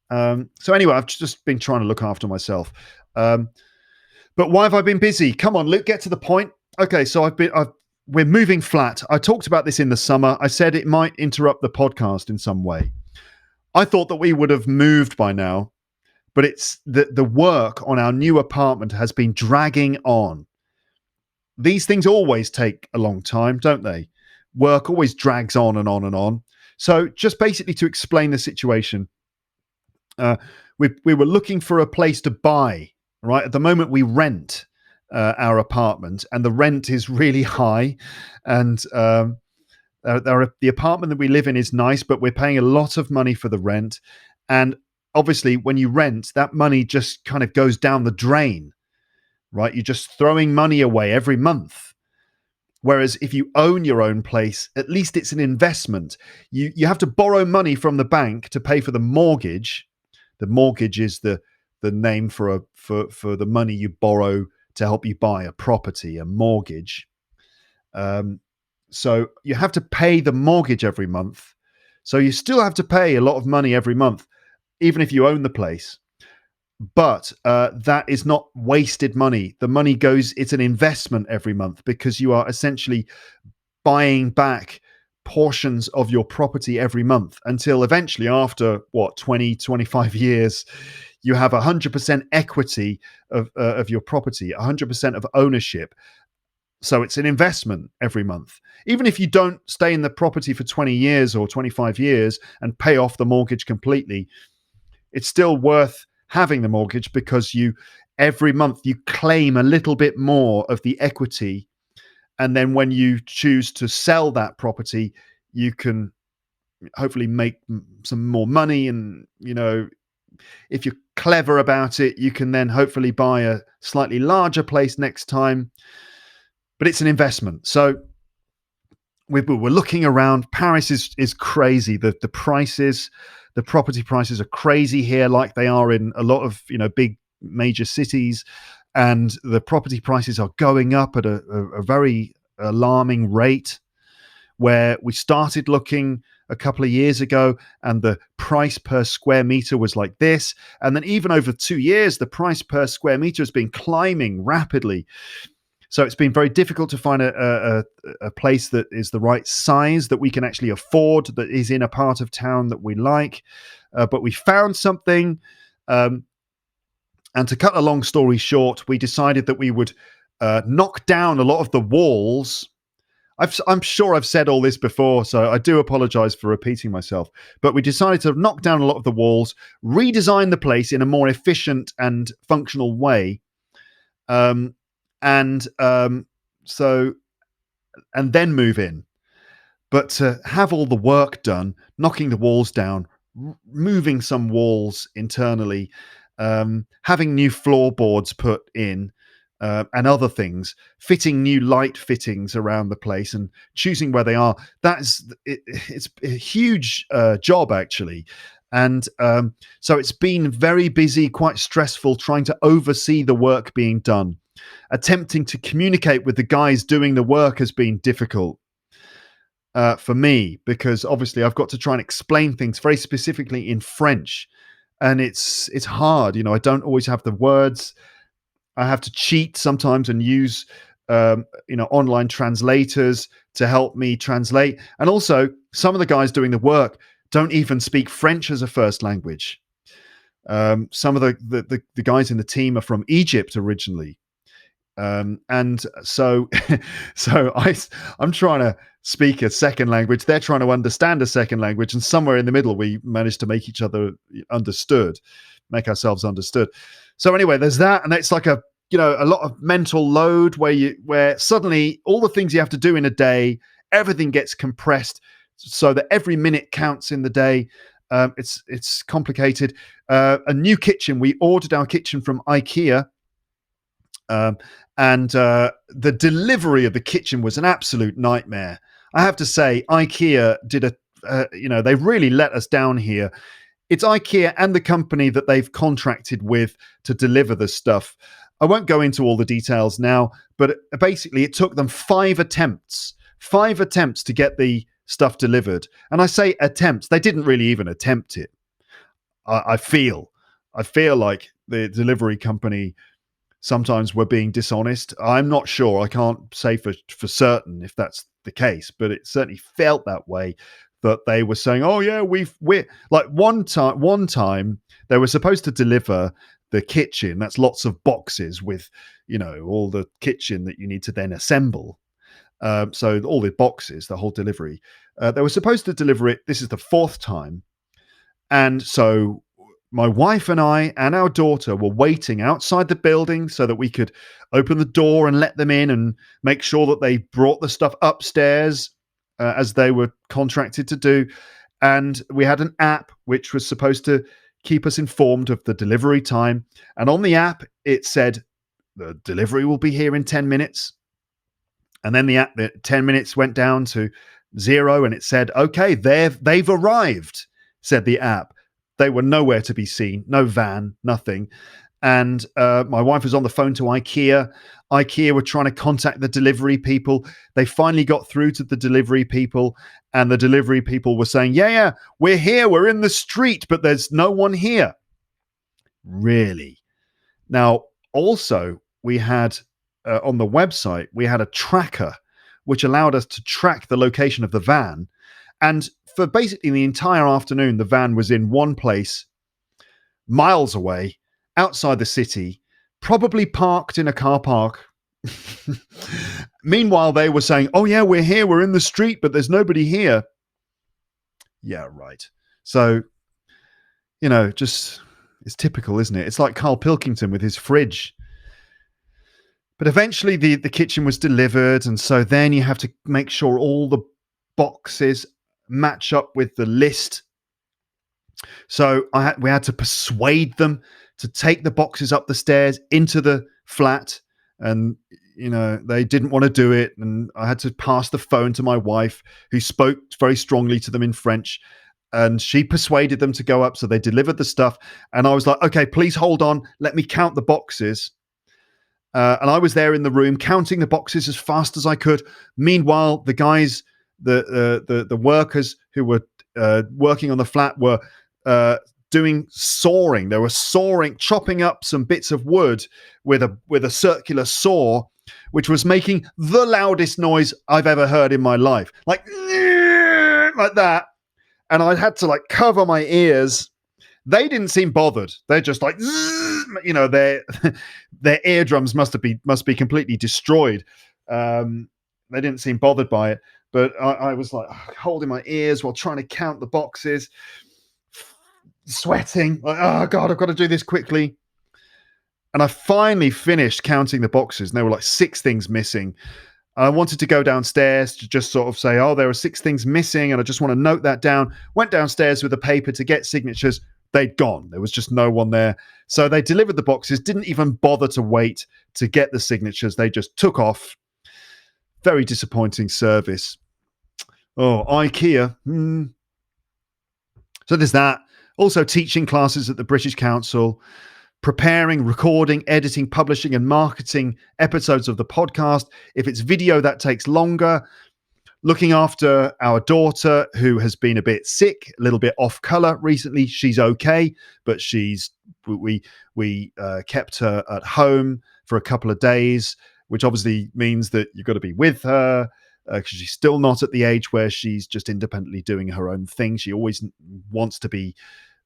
So anyway, I've just been trying to look after myself. But why have I been busy? Come on, Luke, get to the point. Okay, so we're moving flat. I talked about this in the summer. I said it might interrupt the podcast in some way. I thought that we would have moved by now, but it's the work on our new apartment has been dragging on. These things always take a long time, don't they? Work always drags on and on and on. So just basically to explain the situation, we were looking for a place to buy. Right at the moment, we rent our apartment, and the rent is really high. And the apartment that we live in is nice, but we're paying a lot of money for the rent. And obviously, when you rent, that money just kind of goes down the drain. Right, you're just throwing money away every month. Whereas if you own your own place, at least it's an investment. You have to borrow money from the bank to pay for the mortgage. The mortgage is the name for the money you borrow to help you buy a property, a mortgage. So you have to pay the mortgage every month. So you still have to pay a lot of money every month, even if you own the place. But that is not wasted money. The money goes, it's an investment every month because you are essentially buying back portions of your property every month until eventually after 20, 25 years, you have 100% equity of your property, 100% of ownership. So it's an investment every month. Even if you don't stay in the property for 20 years or 25 years and pay off the mortgage completely, it's still worth having the mortgage because every month you claim a little bit more of the equity. And then when you choose to sell that property, you can hopefully make some more money and, if you're clever about it, you can then hopefully buy a slightly larger place next time. But it's an investment. So we're looking around. Paris is crazy. The prices, the property prices are crazy here, like they are in a lot of big major cities, and the property prices are going up at a very alarming rate. Where we started looking a couple of years ago, and the price per square meter was like this, and then even over 2 years, the price per square meter has been climbing rapidly. So it's been very difficult to find a place that is the right size that we can actually afford, that is in a part of town that we like. But we found something. And to cut a long story short, we decided that we would knock down a lot of the walls. I'm sure I've said all this before, so I do apologize for repeating myself. But we decided to knock down a lot of the walls, redesign the place in a more efficient and functional way. And then move in. But to have all the work done, knocking the walls down, moving some walls internally, having new floorboards put in, and other things, fitting new light fittings around the place and choosing where they are, it's a huge job, actually. And so it's been very busy, quite stressful, trying to oversee the work being done. Attempting to communicate with the guys doing the work has been difficult for me, because obviously I've got to try and explain things very specifically in French, and it's hard. I don't always have the words. I have to cheat sometimes and use online translators to help me translate. And also, some of the guys doing the work don't even speak French as a first language. Some of the guys in the team are from Egypt originally. And so I'm trying to speak a second language. They're trying to understand a second language, and somewhere in the middle, we managed to make ourselves understood. So anyway, there's that, and it's like a lot of mental load where suddenly all the things you have to do in a day, everything gets compressed so that every minute counts in the day. It's complicated. A new kitchen. We ordered our kitchen from IKEA. And the delivery of the kitchen was an absolute nightmare. I have to say, IKEA did they really let us down here. It's IKEA and the company that they've contracted with to deliver the stuff. I won't go into all the details now, but basically it took them 5 attempts to get the stuff delivered. And I say attempts, they didn't really even attempt it. I feel like the delivery company sometimes were being dishonest. I'm not sure. I can't say for certain if that's the case, but it certainly felt that way, that they were saying, oh yeah, we're like one time they were supposed to deliver the kitchen. That's lots of boxes with, all the kitchen that you need to then assemble. So all the boxes, the whole delivery, they were supposed to deliver it. This is the 4th time. And so my wife and I and our daughter were waiting outside the building so that we could open the door and let them in and make sure that they brought the stuff upstairs as they were contracted to do. And we had an app which was supposed to keep us informed of the delivery time. And on the app, it said, the delivery will be here in 10 minutes. And then the 10 minutes went down to 0 and it said, okay, they've arrived, said the app. They were nowhere to be seen, no van, nothing. And my wife was on the phone to IKEA. IKEA were trying to contact the delivery people. They finally got through to the delivery people, and the delivery people were saying, yeah, we're here, we're in the street, but there's no one here. Really? Now, also, we had on the website, we had a tracker which allowed us to track the location of the van. And for basically the entire afternoon, the van was in one place, miles away, outside the city, probably parked in a car park. Meanwhile, they were saying, oh yeah, we're here, we're in the street, but there's nobody here. Yeah, right. So, just, it's typical, isn't it? It's like Carl Pilkington with his fridge. But eventually the kitchen was delivered, and so then you have to make sure all the boxes match up with the list So we had to persuade them to take the boxes up the stairs into the flat, and they didn't want to do it. And I had to pass the phone to my wife, who spoke very strongly to them in French, and she persuaded them to go up. So they delivered the stuff, and I was like, "Okay, please hold on. Let me count the boxes." And I was there in the room counting the boxes as fast as I could. Meanwhile, the guys, the workers who were working on the flat were doing sawing. They were sawing, chopping up some bits of wood with a circular saw, which was making the loudest noise I've ever heard in my life, like that. And I had to cover my ears. They didn't seem bothered. They're just like, their eardrums must be completely destroyed. They didn't seem bothered by it. But I was like holding my ears while trying to count the boxes, sweating, like, oh God, I've got to do this quickly. And I finally finished counting the boxes, and there were like 6 things missing. I wanted to go downstairs to just sort of say, oh, there are 6 things missing, and I just want to note that down. Went downstairs with a paper to get signatures. They'd gone. There was just no one there. So they delivered the boxes, didn't even bother to wait to get the signatures. They just took off. Very disappointing service. Oh, IKEA. So there's that. Also teaching classes at the British Council, preparing, recording, editing, publishing, and marketing episodes of the podcast. If it's video, that takes longer. Looking after our daughter, who has been a bit sick, a little bit off color recently. She's okay, but we kept her at home for a couple of days, which obviously means that you've got to be with her because she's still not at the age where she's just independently doing her own thing. She always wants to be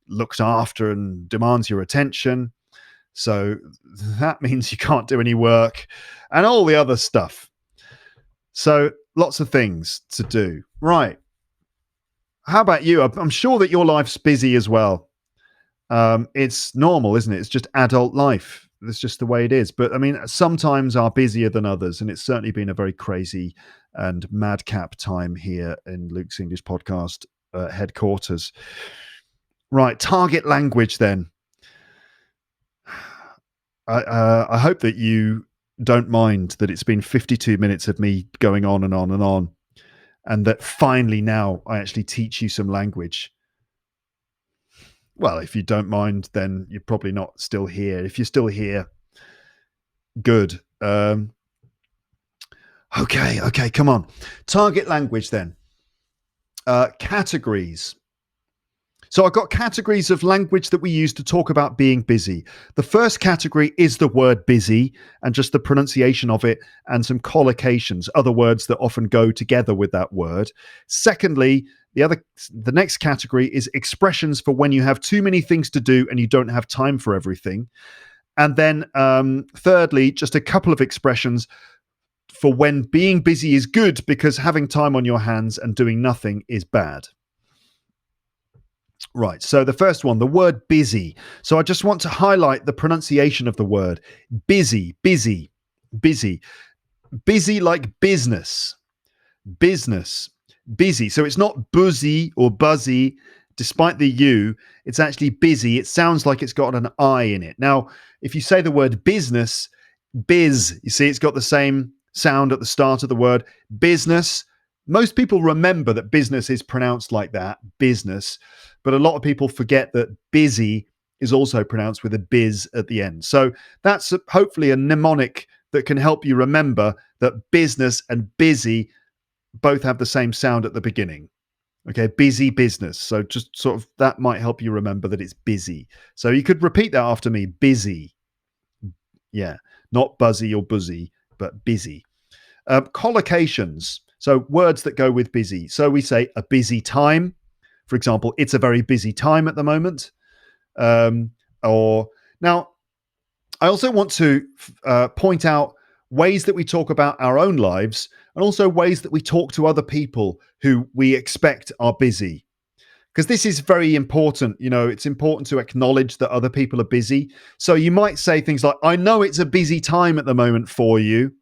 looked after and demands your attention. So that means you can't do any work and all the other stuff. So lots of things to do. Right. How about you? I'm sure that your life's busy as well. It's normal, isn't it? It's just adult life. That's just the way it is. But I mean, some times are busier than others. And it's certainly been a very crazy and madcap time here in Luke's English Podcast headquarters. Right. Target language then. I hope that you don't mind that it's been 52 minutes of me going on and on and on, and that finally now I actually teach you some language. Well, if you don't mind, then you're probably not still here. If you're still here, good. Okay, come on. Target language then. Categories. So I've got categories of language that we use to talk about being busy. The first category is the word busy and just the pronunciation of it and some collocations, other words that often go together with that word. Secondly, the next category is expressions for when you have too many things to do and you don't have time for everything. And then thirdly, just a couple of expressions for when being busy is good because having time on your hands and doing nothing is bad. Right, so the first one, the word busy. So I just want to highlight the pronunciation of the word. Busy, busy, busy. Busy like business. Business, busy. So it's not buzzy or buzzy, despite the U. It's actually busy. It sounds like it's got an I in it. Now, if you say the word business, biz, you see it's got the same sound at the start of the word. Business. Most people remember that business is pronounced like that, business. But a lot of people forget that busy is also pronounced with a biz at the end. So that's hopefully a mnemonic that can help you remember that business and busy both have the same sound at the beginning. Okay, busy business. So just sort of that might help you remember that it's busy. So you could repeat that after me, busy. Yeah, not buzzy or buzzy, but busy. Collocations. So words that go with busy. So we say a busy time. For example, it's a very busy time at the moment. Or now, I also want to point out ways that we talk about our own lives and also ways that we talk to other people who we expect are busy. Because this is very important. You know, it's important to acknowledge that other people are busy. So you might say things like, I know it's a busy time at the moment for you.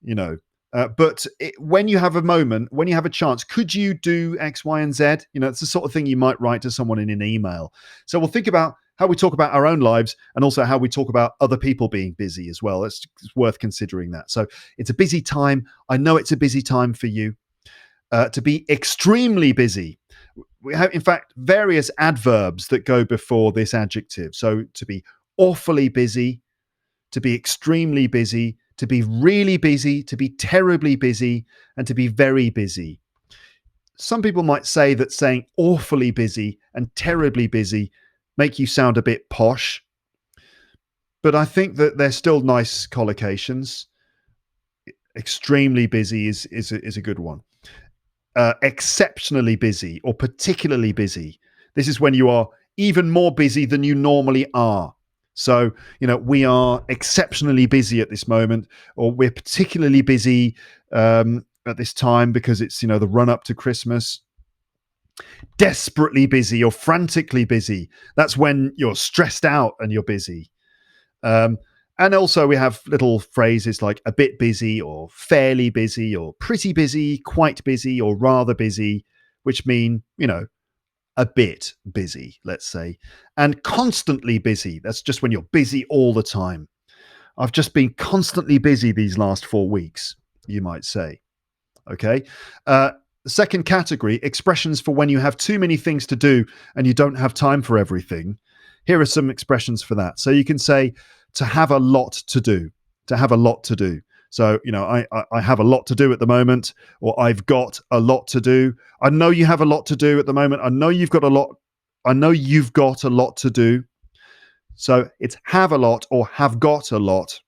You know, But when you have a moment, when you have a chance, could you do X, Y, and Z? It's the sort of thing you might write to someone in an email. So we'll think about how we talk about our own lives and also how we talk about other people being busy as well. It's worth considering that. So it's a busy time. I know it's a busy time for you. To be extremely busy. We have, in fact, various adverbs that go before this adjective. So to be awfully busy, to be extremely busy, to be really busy, to be terribly busy, and to be very busy. Some people might say that saying awfully busy and terribly busy make you sound a bit posh, but I think that they're still nice collocations. Extremely busy is a good one. Exceptionally busy or particularly busy. This is when you are even more busy than you normally are. So, we are exceptionally busy at this moment, or we're particularly busy at this time because it's, the run up to Christmas. Desperately busy or frantically busy. That's when you're stressed out and you're busy. And also we have little phrases like a bit busy or fairly busy or pretty busy, quite busy or rather busy, which mean, a bit busy, let's say. And constantly busy. That's just when you're busy all the time. I've just been constantly busy these last 4 weeks, you might say. Okay. The second category, expressions for when you have too many things to do and you don't have time for everything. Here are some expressions for that. So you can say to have a lot to do, to have a lot to do. So, I have a lot to do at the moment, or I've got a lot to do. I know you have a lot to do at the moment. I know you've got a lot. I know you've got a lot to do. So it's have a lot or have got a lot.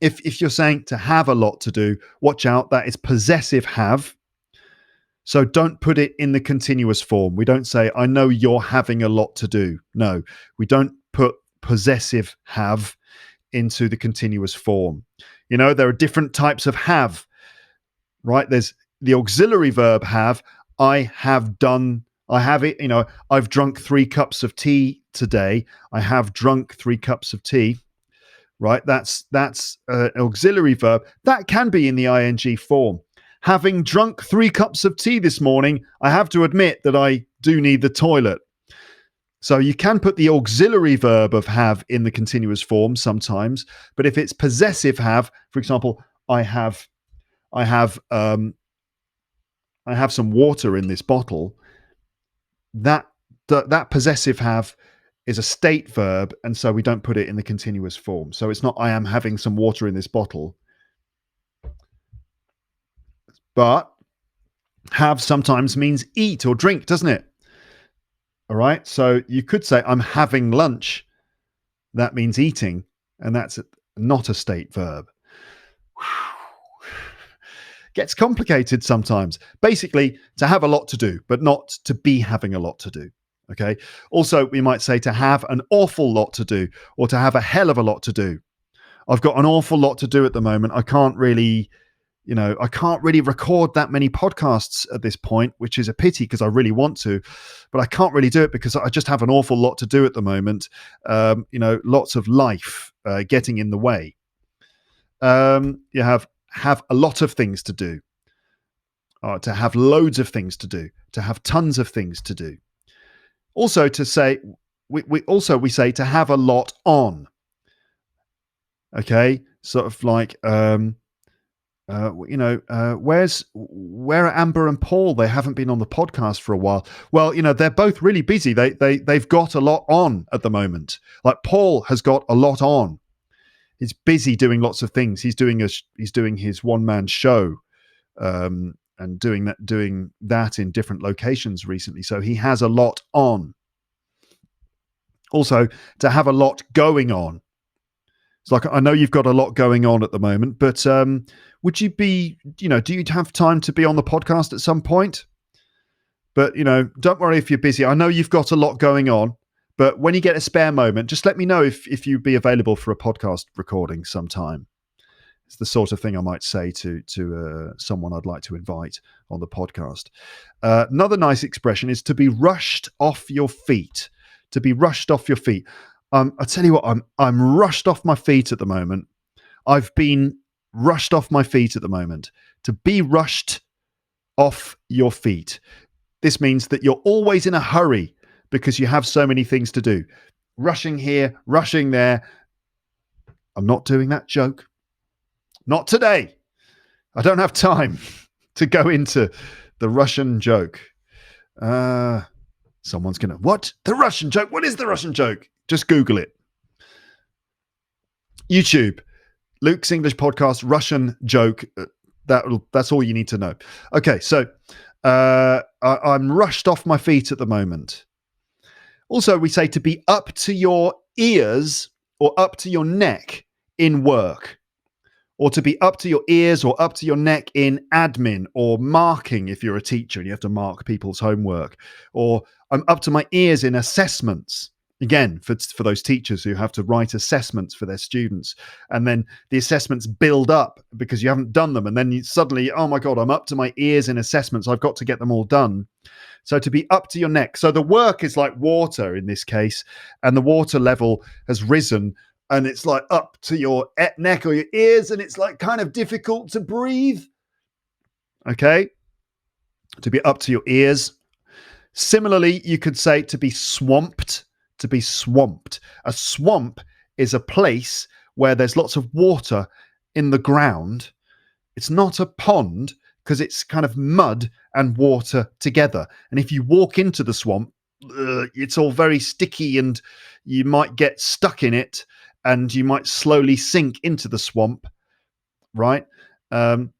If you're saying to have a lot to do, watch out. That is possessive have. So don't put it in the continuous form. We don't say, I know you're having a lot to do. No, we don't put possessive have into the continuous form. There are different types of have, right? There's the auxiliary verb have. I have done, I have it, I've drunk 3 cups of tea today. I have drunk 3 cups of tea, right? That's an auxiliary verb. That can be in the ing form. Having drunk 3 cups of tea this morning, I have to admit that I do need the toilet. So you can put the auxiliary verb of have in the continuous form sometimes, but if it's possessive have, for example, I have some water in this bottle, that possessive have is a state verb, and so we don't put it in the continuous form. So it's not I am having some water in this bottle. But have sometimes means eat or drink, doesn't it? All right. So you could say I'm having lunch. That means eating, and that's not a state verb. Gets complicated sometimes. Basically, to have a lot to do, but not to be having a lot to do. Okay. Also, we might say to have an awful lot to do, or to have a hell of a lot to do. I've got an awful lot to do at the moment. I can't really record that many podcasts at this point, which is a pity because I really want to, but I can't really do it because I just have an awful lot to do at the moment. Lots of life getting in the way. You have a lot of things to do, to have loads of things to do, to have tons of things to do. Also to say, we say to have a lot on. Okay, sort of like, where are Amber and Paul? They haven't been on the podcast for a while. Well, they're both really busy. They've got a lot on at the moment. Like Paul has got a lot on. He's busy doing lots of things. He's doing his one-man show, and doing that in different locations recently. So he has a lot on. Also, to have a lot going on. It's like, I know you've got a lot going on at the moment, but would you be, do you have time to be on the podcast at some point? But, don't worry if you're busy. I know you've got a lot going on, but when you get a spare moment, just let me know if you'd be available for a podcast recording sometime. It's the sort of thing I might say to someone I'd like to invite on the podcast. Another nice expression is to be rushed off your feet. To be rushed off your feet. I tell you what, I'm rushed off my feet at the moment. I've been rushed off my feet at the moment. To be rushed off your feet. This means that you're always in a hurry because you have so many things to do. Rushing here, rushing there. I'm not doing that joke. Not today. I don't have time to go into the Russian joke. Someone's going to, what? The Russian joke? What is the Russian joke? Just Google it. YouTube, Luke's English podcast, Russian joke. That's all you need to know. Okay, so I'm rushed off my feet at the moment. Also, we say to be up to your ears or up to your neck in work, or to be up to your ears or up to your neck in admin or marking if you're a teacher and you have to mark people's homework, or I'm up to my ears in assessments. Again, for those teachers who have to write assessments for their students, and then the assessments build up because you haven't done them, and then you suddenly, oh my God, I'm up to my ears in assessments. I've got to get them all done. So to be up to your neck. So the work is like water in this case, and the water level has risen, and it's like up to your neck or your ears, and it's like kind of difficult to breathe. Okay? To be up to your ears. Similarly, you could say to be swamped. To be swamped. A swamp is a place where there's lots of water in the ground. It's not a pond because it's kind of mud and water together. And if you walk into the swamp, it's all very sticky and you might get stuck in it and you might slowly sink into the swamp, right? There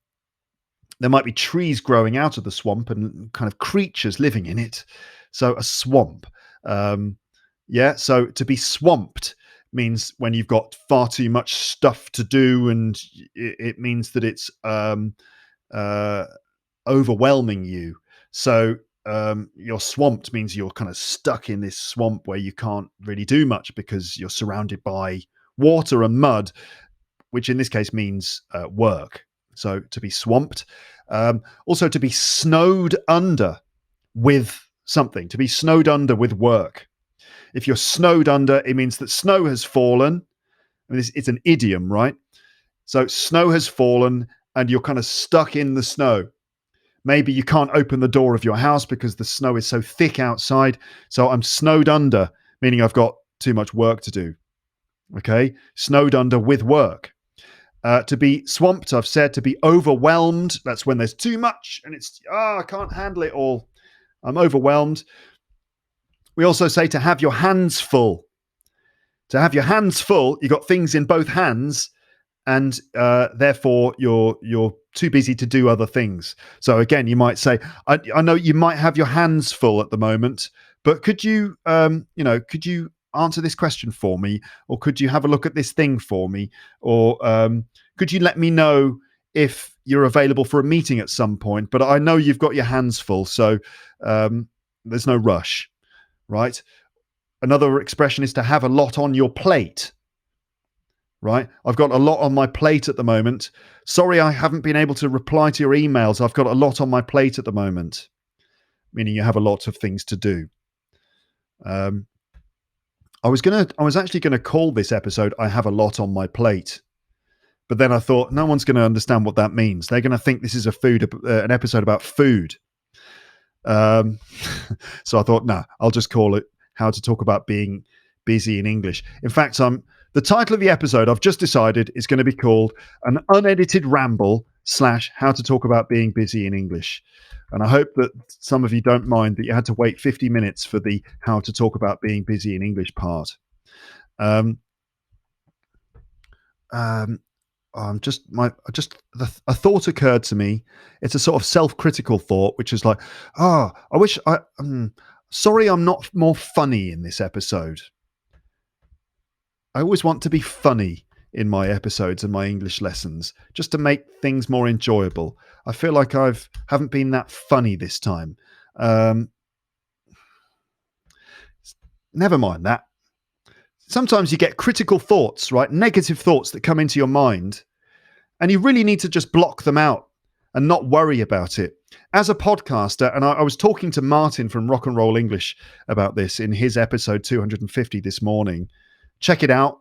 might be trees growing out of the swamp and kind of creatures living in it. So a swamp. So to be swamped means when you've got far too much stuff to do, and it means that it's overwhelming you. So you're swamped means you're kind of stuck in this swamp where you can't really do much because you're surrounded by water and mud, which in this case means work. So to be swamped. Also to be snowed under with something, to be snowed under with work. If you're snowed under, it means that snow has fallen. I mean, it's an idiom, right? So snow has fallen and you're kind of stuck in the snow. Maybe you can't open the door of your house because the snow is so thick outside. So I'm snowed under, meaning I've got too much work to do. Okay? Snowed under with work. To be swamped, I've said. To be overwhelmed, that's when there's too much and it's, I can't handle it all. I'm overwhelmed. We also say to have your hands full. To have your hands full, you've got things in both hands, and therefore you're too busy to do other things. So again, you might say, I know you might have your hands full at the moment, but could you could you answer this question for me, or could you have a look at this thing for me, or could you let me know if you're available for a meeting at some point? But I know you've got your hands full, so there's no rush. Right? Another expression is to have a lot on your plate. Right? I've got a lot on my plate at the moment. Sorry, I haven't been able to reply to your emails. I've got a lot on my plate at the moment. Meaning you have a lot of things to do. I was actually gonna call this episode "I Have a Lot on My Plate," but then I thought no one's going to understand what that means. They're going to think this is an episode about food. So I thought, no, I'll just call it "How to Talk About Being Busy in English." In fact, the title of the episode I've just decided is going to be called "An Unedited Ramble / How to Talk About Being Busy in English." And I hope that some of you don't mind that you had to wait 50 minutes for the "How to Talk About Being Busy in English" part. A thought occurred to me. It's a sort of self-critical thought, which is like, sorry, I'm not more funny in this episode. I always want to be funny in my episodes and my English lessons, just to make things more enjoyable. I feel like haven't been that funny this time. Never mind that. Sometimes you get critical thoughts, right? Negative thoughts that come into your mind, and you really need to just block them out and not worry about it. As a podcaster, and I was talking to Martin from Rock and Roll English about this in his episode 250 this morning. Check it out,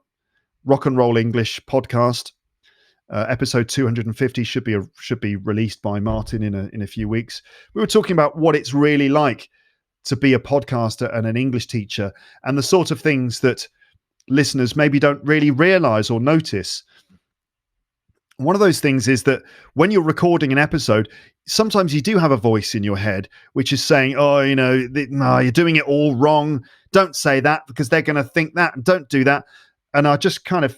Rock and Roll English podcast. Episode 250 should be released by Martin in a few weeks. We were talking about what it's really like to be a podcaster and an English teacher, and the sort of things that listeners maybe don't really realize or notice. One of those things is that when you're recording an episode, sometimes you do have a voice in your head which is saying, oh, no, you're doing it all wrong. Don't say that because they're going to think that, and don't do that. And I just kind of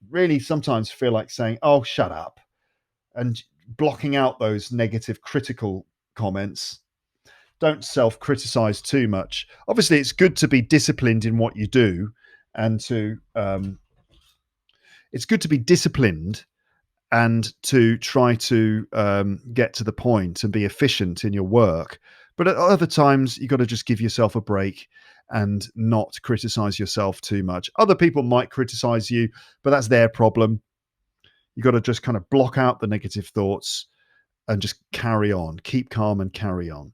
really sometimes feel like saying, oh, shut up, and blocking out those negative critical comments. Don't self-criticize too much. Obviously, it's good to be disciplined in what you do, and it's good to be disciplined and to try to get to the point and be efficient in your work. But at other times, you've got to just give yourself a break and not criticize yourself too much. Other people might criticize you, but that's their problem. You've got to just kind of block out the negative thoughts and just carry on, keep calm and carry on.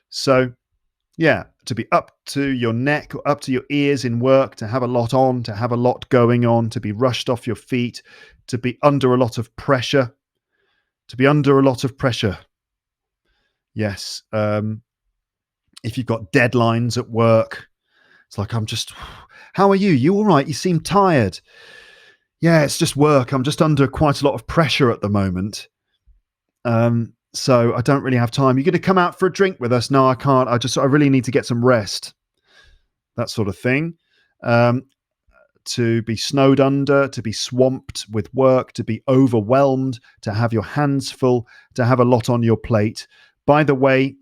So, yeah, to be up to your neck or up to your ears in work, to have a lot on, to have a lot going on, to be rushed off your feet, to be under a lot of pressure, Yes. If you've got deadlines at work, it's like, how are you? You all right? You seem tired. Yeah, it's just work. I'm just under quite a lot of pressure at the moment. So I don't really have time. You're going to come out for a drink with us? No, I can't. I really need to get some rest. That sort of thing. To be snowed under, to be swamped with work, to be overwhelmed, to have your hands full, to have a lot on your plate. By the way,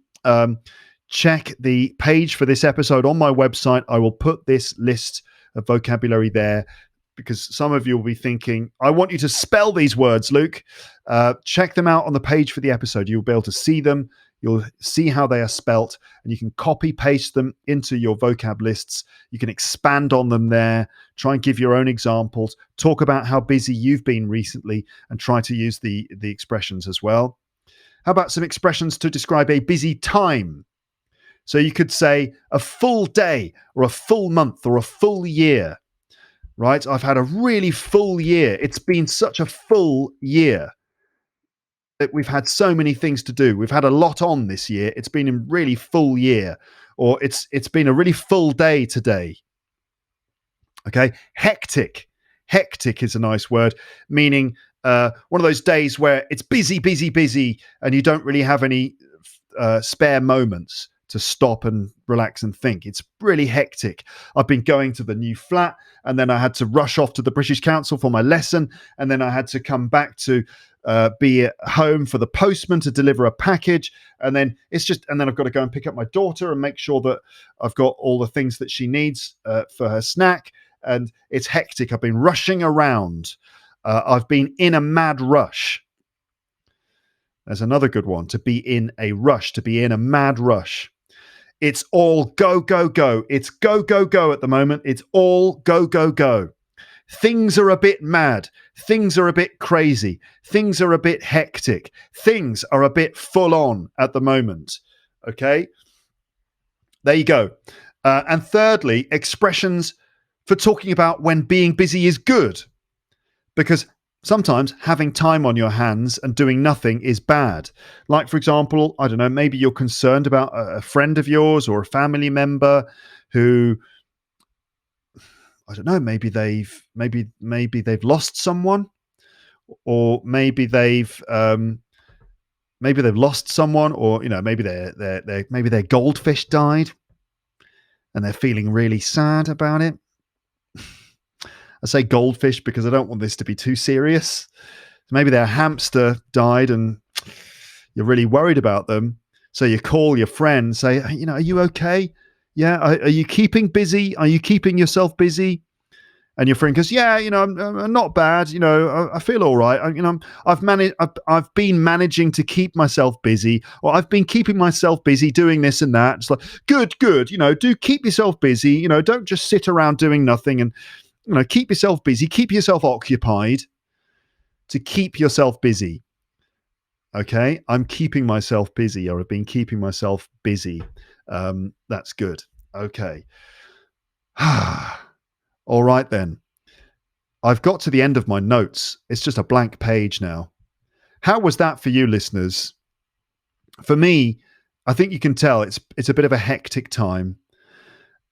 check the page for this episode on my website. I will put this list of vocabulary there, because some of you will be thinking, I want you to spell these words, Luke. Check them out on the page for the episode. You'll be able to see them. You'll see how they are spelt, and you can copy paste them into your vocab lists. You can expand on them there, try and give your own examples, talk about how busy you've been recently, and try to use the expressions as well. How about some expressions to describe a busy time? So you could say a full day, or a full month, or a full year. Right? I've had a really full year. It's been such a full year. We've had so many things to do. We've had a lot on this year. It's been a really full year. Or it's been a really full day today. Okay. Hectic. Hectic is a nice word, meaning one of those days where it's busy, busy, busy, and you don't really have any spare moments to stop and relax and think. It's really hectic. I've been going to the new flat, and then I had to rush off to the British Council for my lesson, and then I had to come back to be at home for the postman to deliver a package, and then I've got to go and pick up my daughter and make sure that I've got all the things that she needs for her snack, and it's hectic. I've been rushing around. I've been in a mad rush. There's another good one, to be in a rush, to be in a mad rush. It's all go, go, go. It's go, go, go at the moment. It's all go, go, go. Things are a bit mad. Things are a bit crazy. Things are a bit hectic. Things are a bit full on at the moment. Okay? There you go. And thirdly, expressions for talking about when being busy is good. Because sometimes having time on your hands and doing nothing is bad. Like, for example, I don't know, maybe you're concerned about a friend of yours or a family member who, I don't know, maybe they've lost someone, or maybe they've lost someone, or maybe their goldfish died and they're feeling really sad about it. I say goldfish because I don't want this to be too serious. Maybe their hamster died and you're really worried about them. So you call your friend, say, are you okay? Yeah. Are you keeping busy? Are you keeping yourself busy? And your friend goes, yeah, I'm not bad. I feel all right. I've been managing to keep myself busy, or I've been keeping myself busy doing this and that. It's like, good. Do keep yourself busy. Don't just sit around doing nothing, and keep yourself busy, keep yourself occupied, to keep yourself busy. Okay, I'm keeping myself busy, or I've been keeping myself busy. That's good. Okay. All right then. I've got to the end of my notes. It's just a blank page now. How was that for you, listeners? For me, I think you can tell it's a bit of a hectic time.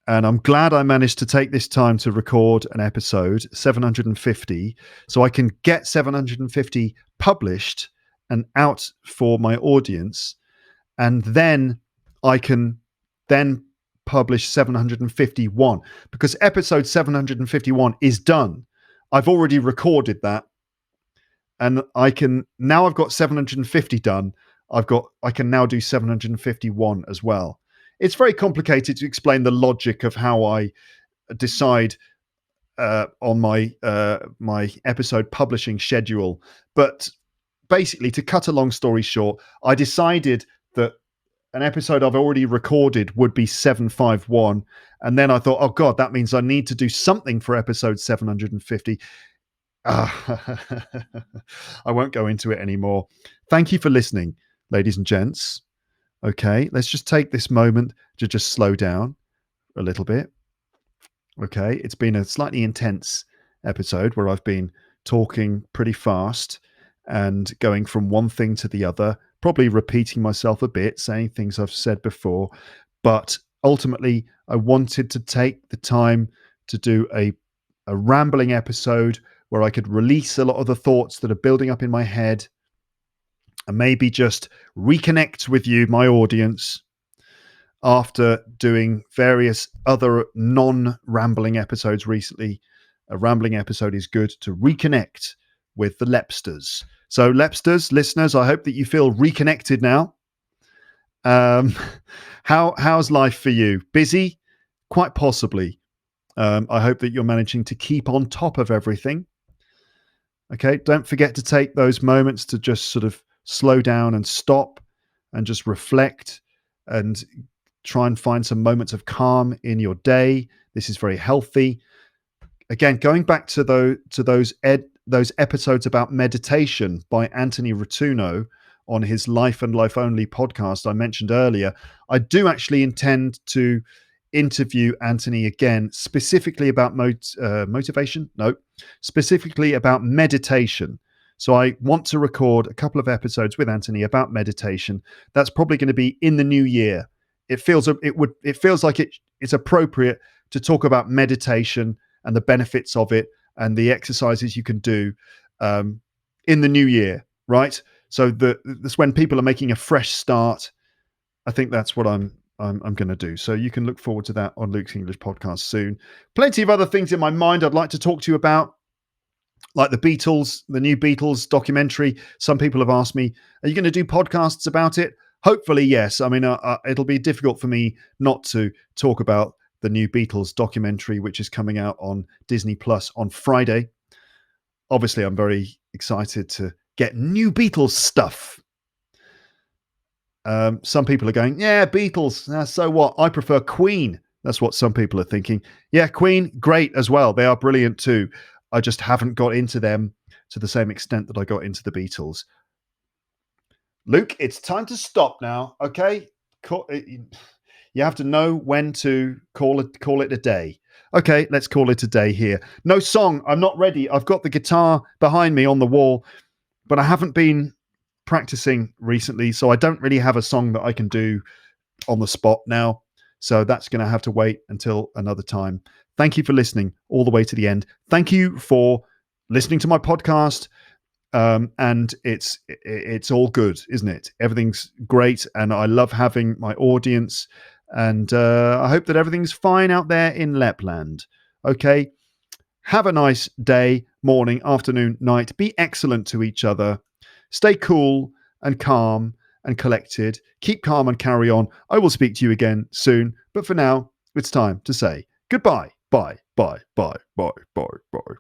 And I'm glad I managed to take this time to record an episode, 750, so I can get 750 published and out for my audience. And then I can then publish 751, because episode 751 is done. I've already recorded that. And I've got 750 done. I can now do 751 as well. It's very complicated to explain the logic of how I decide on my episode publishing schedule. But basically, to cut a long story short, I decided that an episode I've already recorded would be 751. And then I thought, oh God, that means I need to do something for episode 750. I won't go into it anymore. Thank you for listening, ladies and gents. Okay, let's just take this moment to just slow down a little bit. Okay, it's been a slightly intense episode where I've been talking pretty fast and going from one thing to the other, probably repeating myself a bit, saying things I've said before. But ultimately, I wanted to take the time to do a rambling episode where I could release a lot of the thoughts that are building up in my head and maybe just reconnect with you, my audience, after doing various other non-rambling episodes recently. A rambling episode is good to reconnect with the Lepsters. So Lepsters, listeners, I hope that you feel reconnected now. How's life for you? Busy? Quite possibly. I hope that you're managing to keep on top of everything. Okay, don't forget to take those moments to just sort of slow down and stop and just reflect and try and find some moments of calm in your day. This is very healthy. Again, going back to those episodes about meditation by Anthony Rotuno on his Life and Life Only podcast I mentioned earlier, I do actually intend to interview Anthony again, specifically about motivation. No, specifically about meditation. So I want to record a couple of episodes with Anthony about meditation. That's probably going to be in the new year. It feels like it's appropriate to talk about meditation and the benefits of it and the exercises you can do in the new year, right? So that's when people are making a fresh start. I think that's what I'm going to do. So you can look forward to that on Luke's English podcast soon. Plenty of other things in my mind I'd like to talk to you about, like the Beatles, the new Beatles documentary. Some people have asked me, are you going to do podcasts about it? Hopefully, yes. I mean, it'll be difficult for me not to talk about the new Beatles documentary, which is coming out on Disney Plus on Friday. Obviously, I'm very excited to get new Beatles stuff. Some people are going, yeah, Beatles, so what? I prefer Queen. That's what some people are thinking. Yeah, Queen, great as well. They are brilliant too. I just haven't got into them to the same extent that I got into the Beatles. Luke, it's time to stop now, okay? You have to know when to call it a day. Okay, let's call it a day here. No song. I'm not ready. I've got the guitar behind me on the wall, but I haven't been practicing recently, so I don't really have a song that I can do on the spot now. So that's going to have to wait until another time. Thank you for listening all the way to the end. Thank you for listening to my podcast. And it's all good, isn't it? Everything's great, and I love having my audience. And I hope that everything's fine out there in Lapland. Okay, have a nice day, morning, afternoon, night. Be excellent to each other. Stay cool and calm and collected. Keep calm and carry on. I will speak to you again soon. But for now, it's time to say goodbye. Bye, bye, bye, bye, bye, bye.